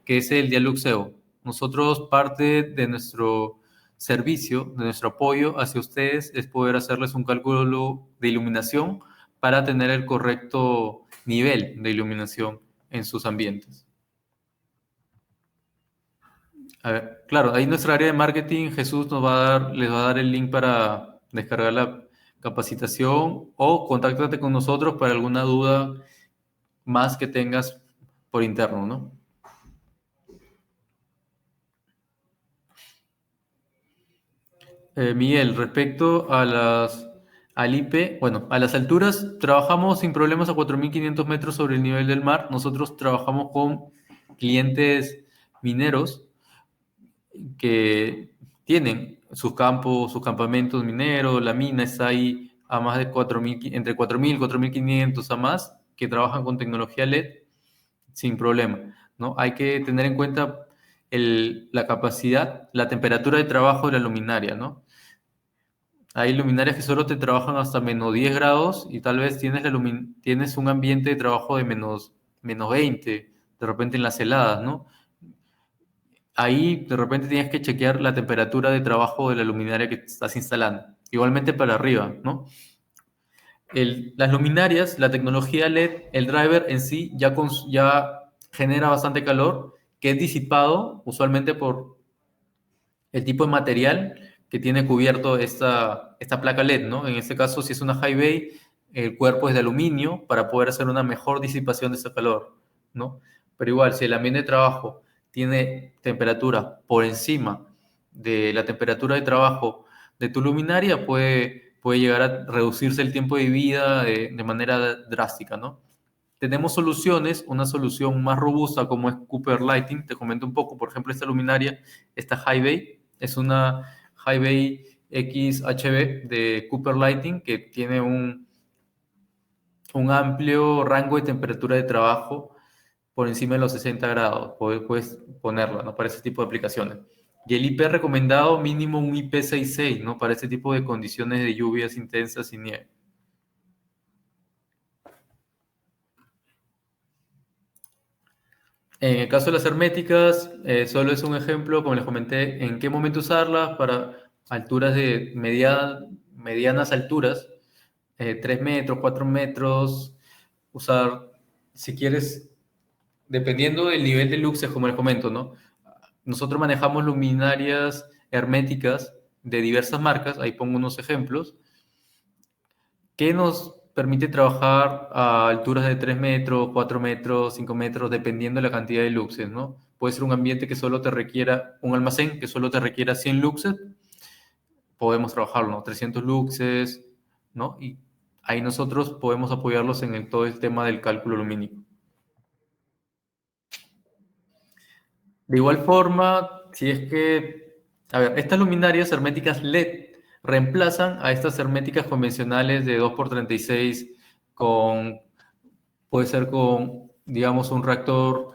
que es el Dialux Evo. Nosotros, parte de nuestro servicio, de nuestro apoyo hacia ustedes, es poder hacerles un cálculo de iluminación para tener el correcto nivel de iluminación en sus ambientes. A ver, claro, ahí nuestra área de marketing, Jesús les va a dar el link para descargar la capacitación o contáctate con nosotros para alguna duda más que tengas por interno, ¿no? Miguel, respecto al IP, bueno, a las alturas trabajamos sin problemas a 4.500 metros sobre el nivel del mar. Nosotros trabajamos con clientes mineros que tienen sus campos, sus campamentos mineros, la mina está ahí a más de 4.000, entre 4.000 y 4.500 a más, que trabajan con tecnología LED sin problema, ¿no? Hay que tener en cuenta la capacidad, la temperatura de trabajo de la luminaria, ¿no? Hay luminarias que solo te trabajan hasta menos 10 grados y tal vez tienes un ambiente de trabajo de menos 20, de repente en las heladas, ¿no? Ahí de repente tienes que chequear la temperatura de trabajo de la luminaria que estás instalando. Igualmente para arriba, ¿no? Las luminarias, la tecnología LED, el driver en sí ya genera bastante calor, que es disipado usualmente por el tipo de material que tiene cubierto esta placa LED, ¿no? En este caso, si es una high bay, el cuerpo es de aluminio para poder hacer una mejor disipación de ese calor, ¿no? Pero igual, si el ambiente de trabajo tiene temperatura por encima de la temperatura de trabajo de tu luminaria, puede llegar a reducirse el tiempo de vida de manera drástica, ¿no? Tenemos soluciones, una solución más robusta como es Cooper Lighting, te comento un poco, por ejemplo, esta luminaria, esta High Bay, es una High Bay XHB de Cooper Lighting que tiene un amplio rango de temperatura de trabajo por encima de los 60 grados, puedes ponerla, ¿no? Para ese tipo de aplicaciones. Y el IP recomendado mínimo un IP66, ¿no? Para este tipo de condiciones de lluvias intensas y nieve. En el caso de las herméticas, solo es un ejemplo, como les comenté, en qué momento usarlas para alturas de medianas alturas, 3 metros, 4 metros, usar, si quieres, dependiendo del nivel de luxes, como les comento, ¿no? Nosotros manejamos luminarias herméticas de diversas marcas, ahí pongo unos ejemplos, que nos permite trabajar a alturas de 3 metros, 4 metros, 5 metros, dependiendo de la cantidad de luxes, ¿no? Puede ser un ambiente que solo te requiera, un almacén que solo te requiera 100 luxes, podemos trabajarlo, ¿no? 300 luxes, ¿no? Y ahí nosotros podemos apoyarlos en todo el tema del cálculo lumínico. De igual forma, si es que, a ver, estas luminarias herméticas LED reemplazan a estas herméticas convencionales de 2x36 con, puede ser con, digamos, un reactor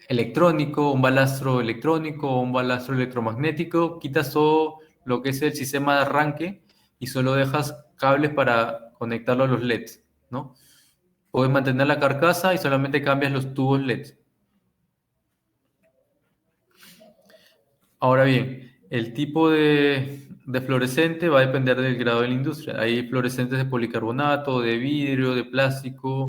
electrónico, un balastro electrónico, un balastro electromagnético, quitas todo lo que es el sistema de arranque y solo dejas cables para conectarlo a los LEDs, ¿no? Puedes mantener la carcasa y solamente cambias los tubos LED. Ahora bien, el tipo de fluorescente va a depender del grado de la industria. Hay fluorescentes de policarbonato, de vidrio, de plástico,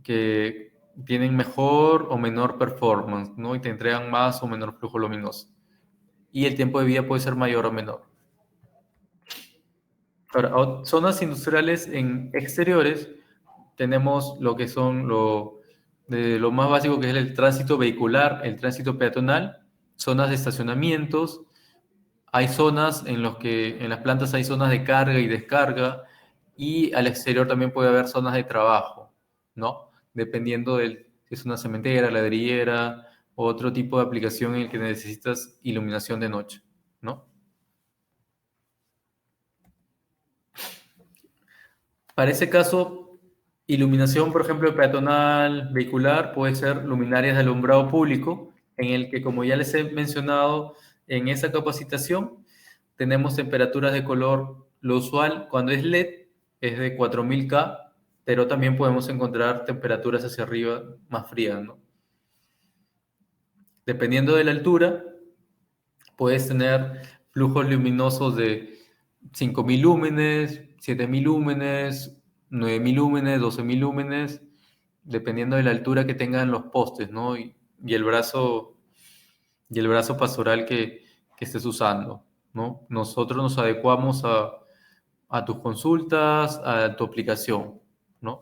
que tienen mejor o menor performance, ¿no? Y te entregan más o menor flujo luminoso. Y el tiempo de vida puede ser mayor o menor. Ahora, zonas industriales en exteriores, tenemos lo que son lo más básico, que es el tránsito vehicular, el tránsito peatonal, zonas de estacionamientos. Hay zonas en los que en las plantas hay zonas de carga y descarga, y al exterior también puede haber zonas de trabajo, ¿no? Dependiendo si es una cementera, ladrillera o otro tipo de aplicación en el que necesitas iluminación de noche, ¿no? Para ese caso, iluminación, por ejemplo, peatonal, vehicular, puede ser luminarias de alumbrado público, en el que, como ya les he mencionado en esa capacitación, tenemos temperaturas de color, lo usual cuando es LED es de 4000 K, pero también podemos encontrar temperaturas hacia arriba más frías, ¿no? Dependiendo de la altura, puedes tener flujos luminosos de 5000 lúmenes, 7000 lúmenes, 9000 lúmenes, 12000 lúmenes, dependiendo de la altura que tengan los postes, ¿no? Y el brazo pastoral que estés usando, ¿no? Nosotros nos adecuamos a tus consultas, a tu aplicación, ¿no?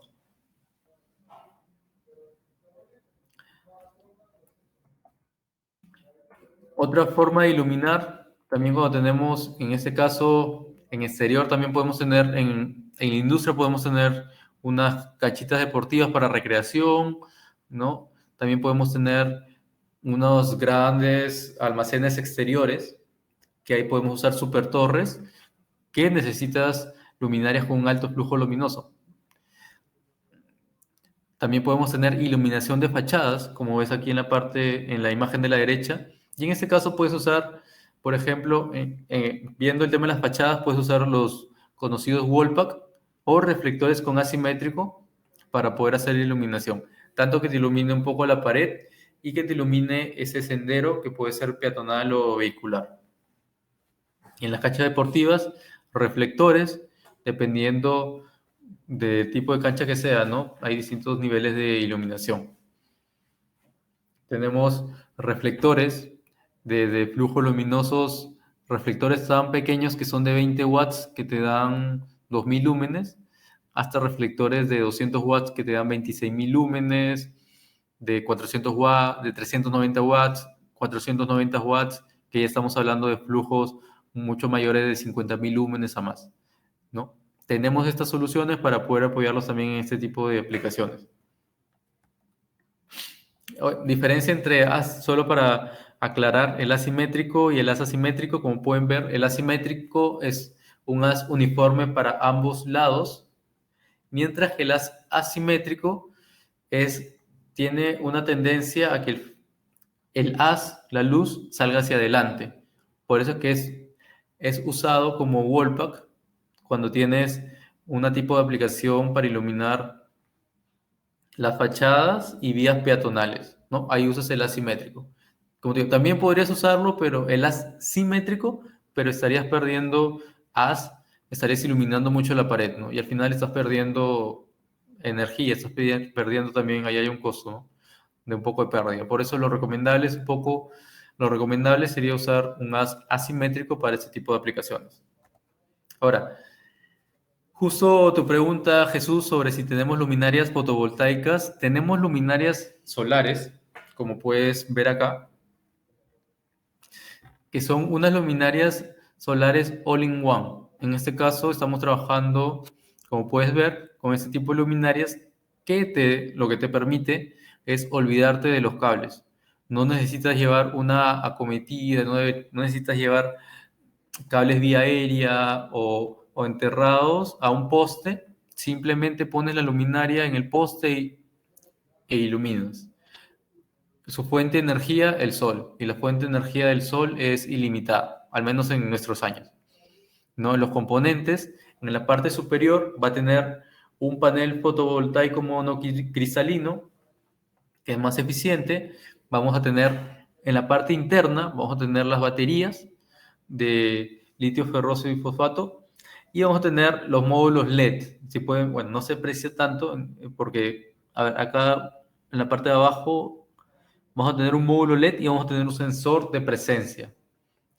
Otra forma de iluminar, también cuando tenemos, en este caso, en exterior, también podemos tener, en la industria podemos tener unas cachitas deportivas para recreación, ¿no? También podemos tener unos grandes almacenes exteriores, que ahí podemos usar super torres, que necesitas luminarias con un alto flujo luminoso. También podemos tener iluminación de fachadas, como ves aquí en la imagen de la derecha. Y en este caso puedes usar, por ejemplo, viendo el tema de las fachadas, puedes usar los conocidos wallpack o reflectores con asimétrico para poder hacer iluminación. Tanto que te ilumine un poco la pared y que te ilumine ese sendero que puede ser peatonal o vehicular. En las canchas deportivas, reflectores dependiendo del tipo de cancha que sea, ¿no? Hay distintos niveles de iluminación. Tenemos reflectores de flujos luminosos, reflectores tan pequeños que son de 20 watts que te dan 2000 lúmenes, hasta reflectores de 200 watts que te dan 26.000 lúmenes, de 400 watts, de 390 watts, 490 watts, que ya estamos hablando de flujos mucho mayores de 50.000 lúmenes a más, ¿no? Tenemos estas soluciones para poder apoyarlos también en este tipo de aplicaciones. Diferencia entre solo para aclarar el asimétrico y el haz asimétrico. Como pueden ver, el asimétrico es un haz uniforme para ambos lados, mientras que el haz asimétrico tiene una tendencia a que el haz, la luz, salga hacia adelante. Por eso que es usado como wallpack cuando tienes un tipo de aplicación para iluminar las fachadas y vías peatonales, ¿no? Ahí usas el asimétrico. Como te digo, también podrías usarlo, pero el asimétrico, pero estarías perdiendo estarías iluminando mucho la pared, ¿no? Y al final estás perdiendo energía, estás perdiendo también, ahí hay un costo, ¿no? De un poco de pérdida. Por eso lo recomendable sería usar un haz asimétrico para este tipo de aplicaciones. Ahora, justo tu pregunta, Jesús, sobre si tenemos luminarias fotovoltaicas. Tenemos luminarias solares, como puedes ver acá, que son unas luminarias solares all-in-one. En este caso estamos trabajando, como puedes ver, con este tipo de luminarias que lo que te permite es olvidarte de los cables. No necesitas llevar una acometida, no necesitas llevar cables vía aérea o enterrados a un poste. Simplemente pones la luminaria en el poste e iluminas. Su fuente de energía, el sol, y la fuente de energía del sol es ilimitada, al menos en nuestros años, ¿no? En los componentes, en la parte superior va a tener un panel fotovoltaico monocristalino, que es más eficiente. Vamos a tener en la parte interna, vamos a tener las baterías de litio ferroso y fosfato, y vamos a tener los módulos LED. Si pueden, bueno, no se aprecia tanto porque a ver, acá en la parte de abajo vamos a tener un módulo LED y vamos a tener un sensor de presencia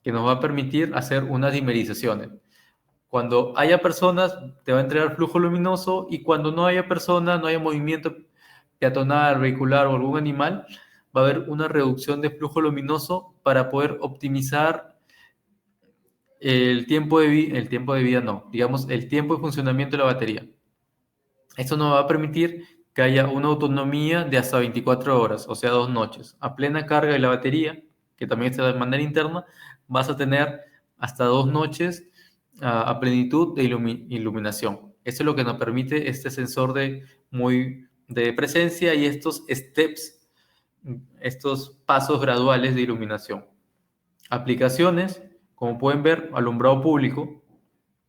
que nos va a permitir hacer unas dimerizaciones. Cuando haya personas, te va a entregar flujo luminoso, y cuando no haya personas, no haya movimiento peatonal, vehicular o algún animal, va a haber una reducción de flujo luminoso para poder optimizar el tiempo de vida, no, digamos, el tiempo de funcionamiento de la batería. Esto nos va a permitir que haya una autonomía de hasta 24 horas, o sea, 2 noches. A plena carga de la batería, que también está de manera interna, vas a tener hasta 2 noches a plenitud de iluminación. Eso es lo que nos permite este sensor de presencia y estos steps, estos pasos graduales de iluminación. Aplicaciones, como pueden ver, alumbrado público,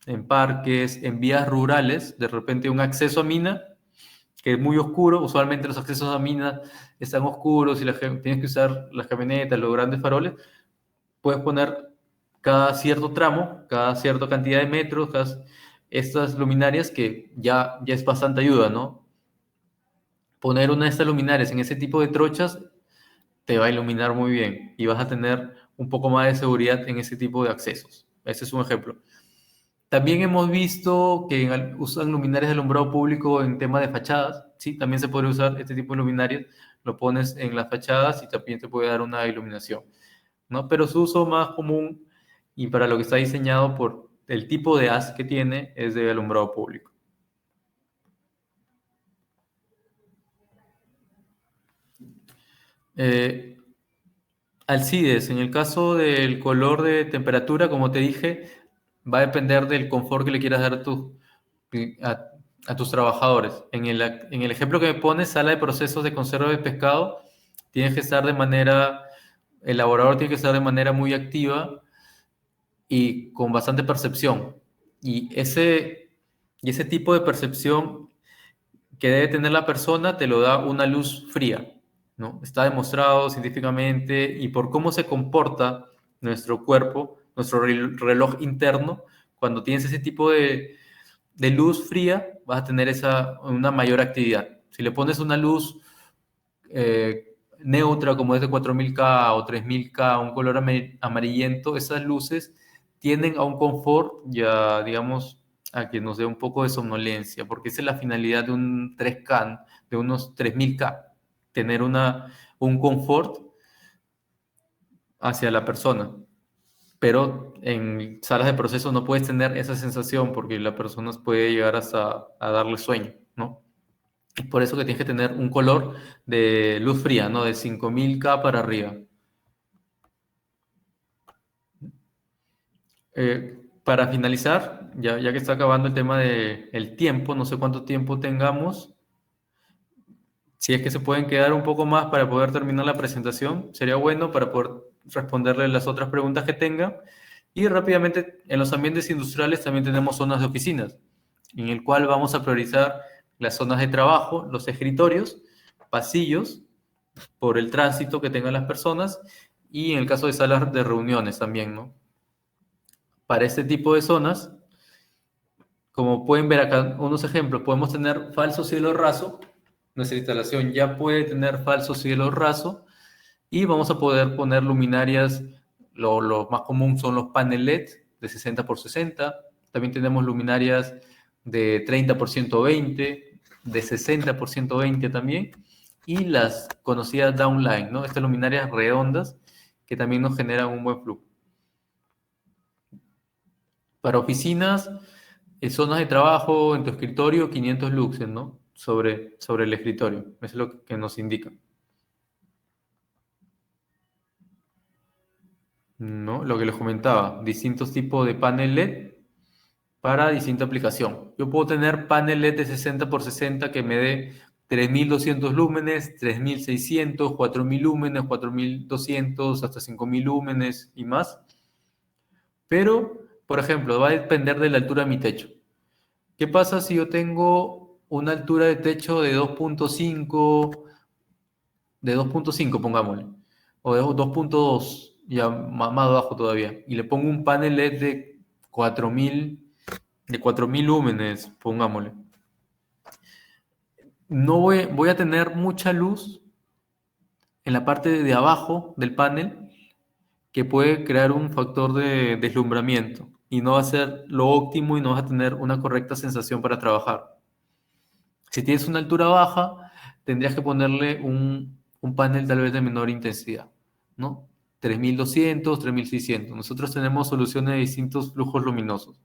en parques, en vías rurales, de repente un acceso a mina que es muy oscuro. Usualmente los accesos a minas están oscuros y tienes que usar las camionetas, los grandes faroles. Puedes poner cada cierto tramo, cada cierta cantidad de metros, estas luminarias, que ya es bastante ayuda, ¿no? Poner una de estas luminarias en ese tipo de trochas te va a iluminar muy bien y vas a tener un poco más de seguridad en ese tipo de accesos. Ese es un ejemplo. También hemos visto que usan luminarias de alumbrado público en tema de fachadas. Sí, también se puede usar este tipo de luminarias. Lo pones en las fachadas y también te puede dar una iluminación, ¿no? Pero su uso más común y para lo que está diseñado por el tipo de haz que tiene es de alumbrado público. Alcides, en el caso del color de temperatura, como te dije, va a depender del confort que le quieras dar a tus trabajadores. En el ejemplo que me pones, sala de procesos de conserva de pescado, el elaborador tiene que estar de manera muy activa y con bastante percepción. Y ese tipo de percepción que debe tener la persona te lo da una luz fría, ¿no? Está demostrado científicamente, y por cómo se comporta nuestro cuerpo, nuestro reloj interno, cuando tienes ese tipo de de luz fría, vas a tener una mayor actividad. Si le pones una luz neutra como es de 4000K o 3000K, un color amarillento, esas luces tienden a un confort, ya digamos, a que nos dé un poco de somnolencia, porque esa es la finalidad de un 3K, de unos 3000K, tener un confort hacia la persona. Pero en salas de proceso no puedes tener esa sensación porque la persona puede llegar hasta a darle sueño, ¿no? Es por eso que tienes que tener un color de luz fría, ¿no? De 5000K para arriba. Para finalizar, ya que está acabando el tema del tiempo, no sé cuánto tiempo tengamos, si es que se pueden quedar un poco más para poder terminar la presentación, sería bueno para poder responderle las otras preguntas que tengan. Y rápidamente, en los ambientes industriales también tenemos zonas de oficinas, en el cual vamos a priorizar las zonas de trabajo, los escritorios, pasillos, por el tránsito que tengan las personas, y en el caso de salas de reuniones también, ¿no? Para este tipo de zonas, como pueden ver acá unos ejemplos, podemos tener falso cielo raso. Nuestra instalación ya puede tener falso cielo raso y vamos a poder poner luminarias. Lo más común son los paneles LED de 60 por 60. También tenemos luminarias de 30 por 120, de 60 por 120 también. Y las conocidas downline, ¿no? Estas luminarias redondas que también nos generan un buen flujo. Para oficinas, zonas de trabajo, en tu escritorio, 500 luxes, ¿no? Sobre el escritorio. Eso es lo que nos indica. ¿No? Lo que les comentaba, distintos tipos de panel LED para distinta aplicación. Yo puedo tener panel LED de 60 por 60 que me dé 3200 lúmenes, 3600, 4000 lúmenes, 4200, hasta 5000 lúmenes y más. Pero, por ejemplo, va a depender de la altura de mi techo. ¿Qué pasa si yo tengo una altura de techo de 2.5, pongámosle, o de 2.2, ya más abajo todavía, y le pongo un panel LED de 4000 lúmenes, pongámosle? No voy a tener mucha luz en la parte de abajo del panel que puede crear un factor de deslumbramiento y no va a ser lo óptimo y no vas a tener una correcta sensación para trabajar. Si tienes una altura baja, tendrías que ponerle un panel tal vez de menor intensidad, ¿no? 3200, 3600. Nosotros tenemos soluciones de distintos flujos luminosos.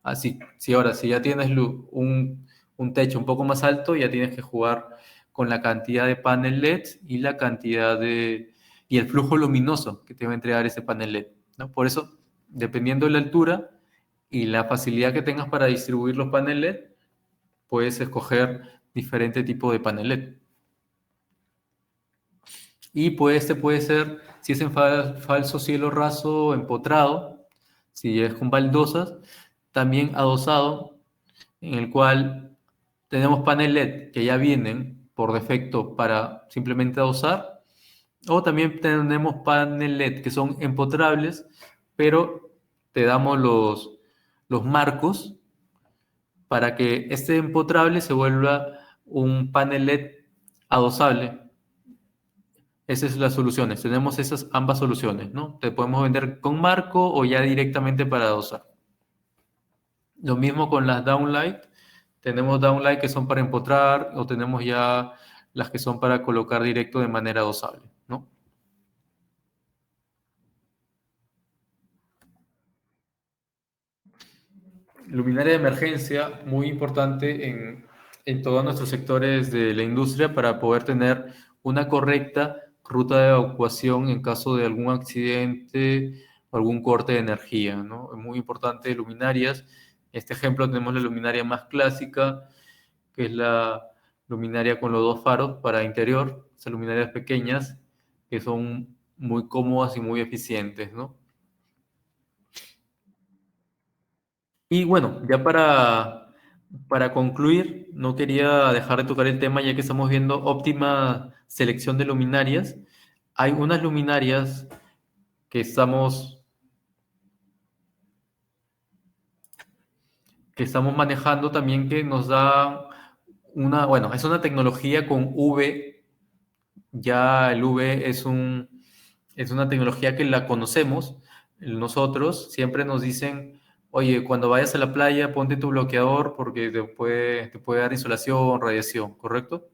Así, si ya tienes un techo un poco más alto, ya tienes que jugar con la cantidad de panel LED y la cantidad y el flujo luminoso que te va a entregar ese panel LED, ¿no? Por eso, dependiendo de la altura y la facilidad que tengas para distribuir los paneles LED, puedes escoger diferente tipo de panel LED. Y pues este puede ser, si es en falso cielo raso empotrado, si es con baldosas, también adosado, en el cual tenemos panel LED que ya vienen por defecto para simplemente adosar, o también tenemos panel LED que son empotrables, pero te damos los marcos para que este empotrable se vuelva un panel LED adosable. Esas son las soluciones. Tenemos esas ambas soluciones, ¿no? Te podemos vender con marco o ya directamente para adosar. Lo mismo con las downlight. Tenemos downlight que son para empotrar o tenemos ya las que son para colocar directo de manera adosable, ¿no? Luminaria de emergencia, muy importante en todos nuestros sectores de la industria para poder tener una correcta ruta de evacuación en caso de algún accidente o algún corte de energía, ¿no? Es muy importante luminarias. Este ejemplo tenemos la luminaria más clásica, que es la luminaria con los dos faros para interior, esas luminarias pequeñas que son muy cómodas y muy eficientes, ¿no? Y bueno, ya para concluir, no quería dejar de tocar el tema ya que estamos viendo óptima selección de luminarias. Hay unas luminarias que que estamos manejando también que nos da bueno, es una tecnología con V. Ya el V es una tecnología que la conocemos. Nosotros siempre nos dicen, oye, cuando vayas a la playa, ponte tu bloqueador porque te puede dar insolación, radiación, ¿correcto?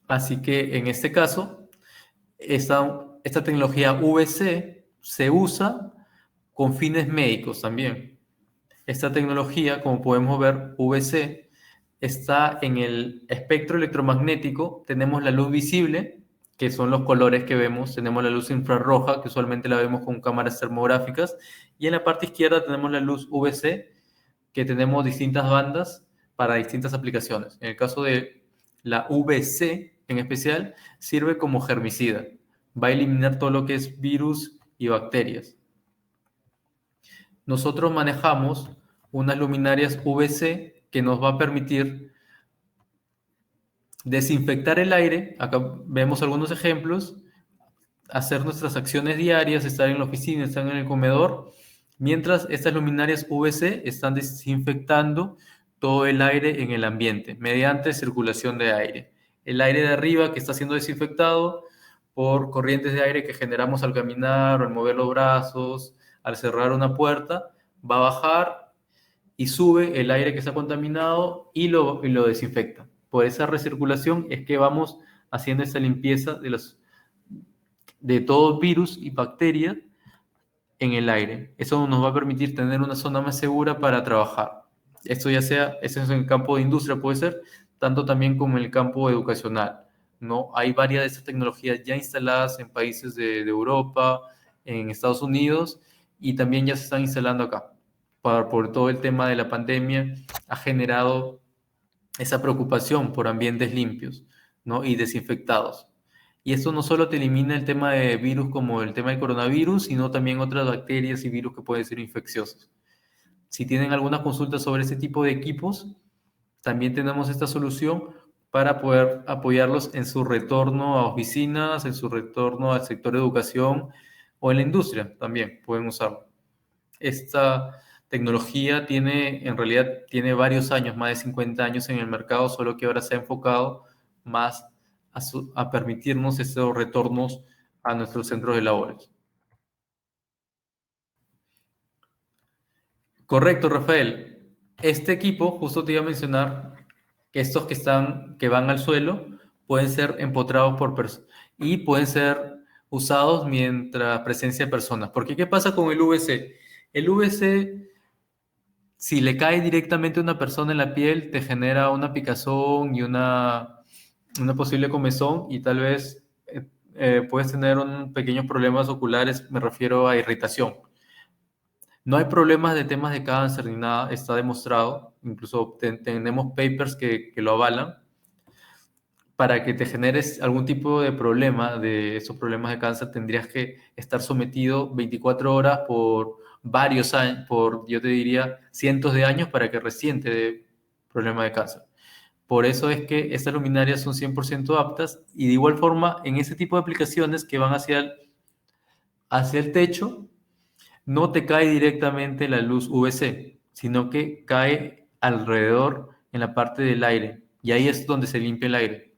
Así que en este caso, esta tecnología VC se usa con fines médicos también. Esta tecnología, como podemos ver, VC, está en el espectro electromagnético. Tenemos la luz visible, que son los colores que vemos. Tenemos la luz infrarroja, que usualmente la vemos con cámaras termográficas. Y en la parte izquierda tenemos la luz VC, que tenemos distintas bandas para distintas aplicaciones. En el caso de la VC en especial, sirve como germicida. Va a eliminar todo lo que es virus y bacterias. Nosotros manejamos unas luminarias VC que nos va a permitir desinfectar el aire. Acá vemos algunos ejemplos, hacer nuestras acciones diarias, estar en la oficina, estar en el comedor, mientras estas luminarias VC están desinfectando todo el aire en el ambiente mediante circulación de aire. El aire de arriba que está siendo desinfectado por corrientes de aire que generamos al caminar o al mover los brazos, al cerrar una puerta, va a bajar y sube el aire que está contaminado y lo desinfecta. Por esa recirculación es que vamos haciendo esta limpieza de todo virus y bacteria en el aire. Eso nos va a permitir tener una zona más segura para trabajar. Esto ya sea, eso es en el campo de industria, puede ser, tanto también como en el campo educacional, ¿no? Hay varias de estas tecnologías ya instaladas en países de Europa, en Estados Unidos, y también ya se están instalando acá. Por todo el tema de la pandemia, ha generado esa preocupación por ambientes limpios, ¿no? Y desinfectados. Y esto no solo te elimina el tema de virus como el tema del coronavirus, sino también otras bacterias y virus que pueden ser infecciosos. Si tienen alguna consulta sobre este tipo de equipos, también tenemos esta solución para poder apoyarlos en su retorno a oficinas, en su retorno al sector de educación o en la industria también pueden usarlo. Esta tecnología en realidad tiene varios años, más de 50 años en el mercado, solo que ahora se ha enfocado más a permitirnos estos retornos a nuestros centros de labores. Correcto, Rafael. Este equipo, justo te iba a mencionar que estos que van al suelo pueden ser empotrados por personas y pueden ser usados mientras presencia de personas. Porque ¿qué pasa con el VC? El VC, si le cae directamente a una persona en la piel, te genera una picazón y una posible comezón y tal vez puedes tener pequeños problemas oculares, me refiero a irritación. No hay problemas de temas de cáncer ni nada, está demostrado, incluso tenemos papers que lo avalan. Para que te generes algún tipo de problema, de esos problemas de cáncer, tendrías que estar sometido 24 horas por varios años, yo te diría, cientos de años para que recién te dé problema de cáncer. Por eso es que estas luminarias son 100% aptas y de igual forma en ese tipo de aplicaciones que van hacia el techo, no te cae directamente la luz UVC, sino que cae alrededor en la parte del aire y ahí es donde se limpia el aire.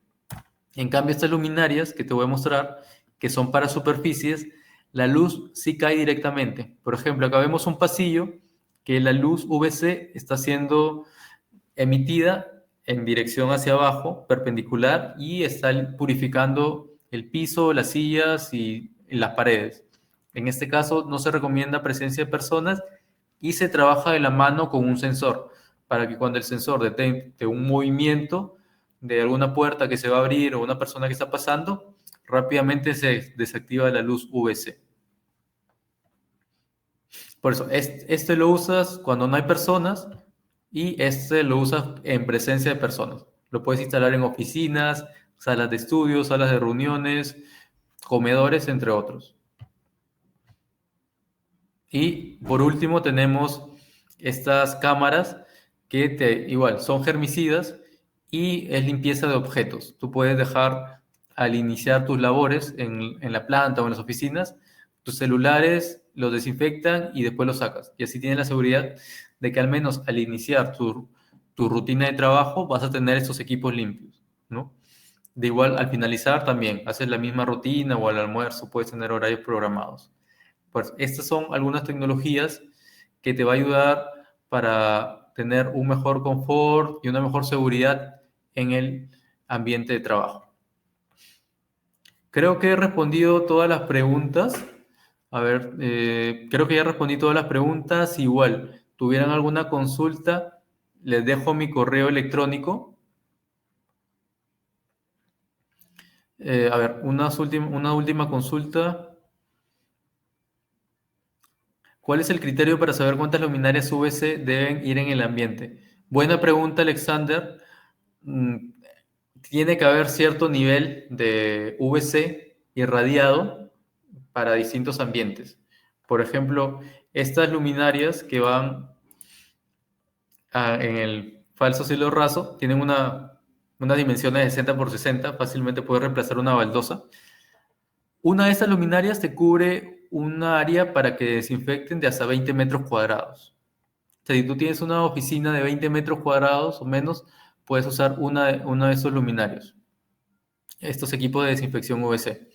En cambio, estas luminarias que te voy a mostrar, que son para superficies, la luz sí cae directamente. Por ejemplo, acá vemos un pasillo que la luz UVC está siendo emitida en dirección hacia abajo, perpendicular, y está purificando el piso, las sillas y las paredes. En este caso, no se recomienda presencia de personas y se trabaja de la mano con un sensor, para que cuando el sensor detecte un movimiento de alguna puerta que se va a abrir o una persona que está pasando, rápidamente se desactiva la luz UVC. Por eso, este lo usas cuando no hay personas y este lo usas en presencia de personas. Lo puedes instalar en oficinas, salas de estudios, salas de reuniones, comedores, entre otros. Y por último tenemos estas cámaras que igual son germicidas y es limpieza de objetos. Tú puedes dejar al iniciar tus labores en la planta o en las oficinas tus celulares los desinfectan y después los sacas. Y así tienes la seguridad de que al menos al iniciar tu rutina de trabajo vas a tener estos equipos limpios, ¿no? De igual, al finalizar también, haces la misma rutina o al almuerzo, puedes tener horarios programados. Pues estas son algunas tecnologías que te va a ayudar para tener un mejor confort y una mejor seguridad en el ambiente de trabajo. Creo que he respondido todas las preguntas. A ver, creo que ya respondí todas las preguntas. Igual, tuvieran alguna consulta, les dejo mi correo electrónico. A ver, una última consulta. ¿Cuál es el criterio para saber cuántas luminarias UVC deben ir en el ambiente? Buena pregunta, Alexander. Mm, Tiene que haber cierto nivel de UVC irradiado para distintos ambientes. Por ejemplo, estas luminarias que van en el falso cielo raso tienen unas dimensiones de 60 por 60, fácilmente puede reemplazar una baldosa. Una de estas luminarias te cubre una área para que desinfecten de hasta 20 metros cuadrados. O sea, si tú tienes una oficina de 20 metros cuadrados o menos, puedes usar una de esos luminarios, estos equipos de desinfección UVC.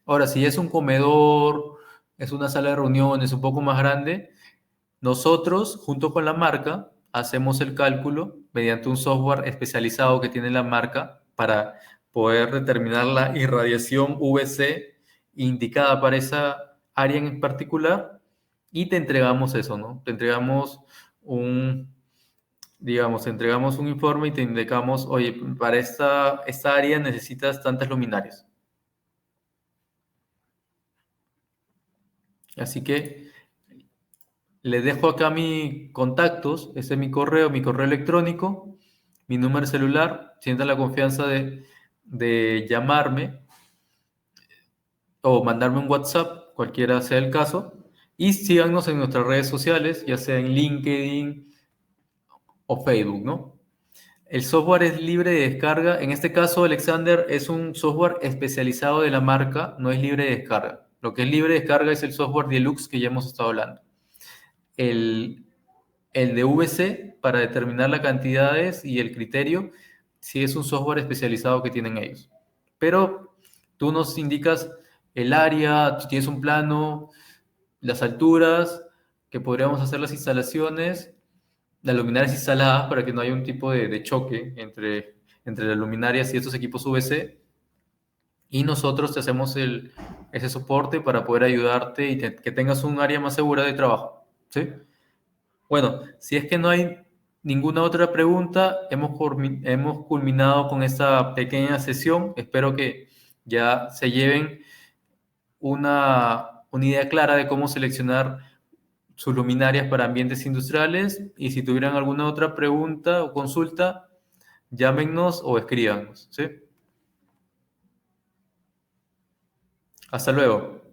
Ahora, si es un comedor, es una sala de reuniones un poco más grande, nosotros, junto con la marca, hacemos el cálculo mediante un software especializado que tiene la marca para poder determinar la irradiación UVC indicada para esa área en particular y te entregamos eso, ¿no? Te entregamos digamos, te entregamos un informe y te indicamos, oye, para esta área necesitas tantas luminarias. Así que les dejo acá mis contactos, ese es mi correo electrónico, mi número celular. Sientan la confianza de llamarme o mandarme un WhatsApp, cualquiera sea el caso. Y síganos en nuestras redes sociales, ya sea en LinkedIn o Facebook, ¿no? El software es libre de descarga. En este caso, Alexander, es un software especializado de la marca, no es libre de descarga. Lo que es libre de descarga es el software Deluxe que ya hemos estado hablando. El, el de VC para determinar las cantidades y el criterio, sí es un software especializado que tienen ellos. Pero tú nos indicas el área, tú tienes un plano, las alturas, que podríamos hacer las instalaciones, las luminarias instaladas para que no haya un tipo de choque entre las luminarias y estos equipos VC. Y nosotros te hacemos ese soporte para poder ayudarte y que tengas un área más segura de trabajo. ¿Sí? Bueno, si es que no hay ninguna otra pregunta, hemos culminado con esta pequeña sesión. Espero que ya se lleven una idea clara de cómo seleccionar sus luminarias para ambientes industriales. Y si tuvieran alguna otra pregunta o consulta, llámenos o escríbanos. ¿Sí? Hasta luego.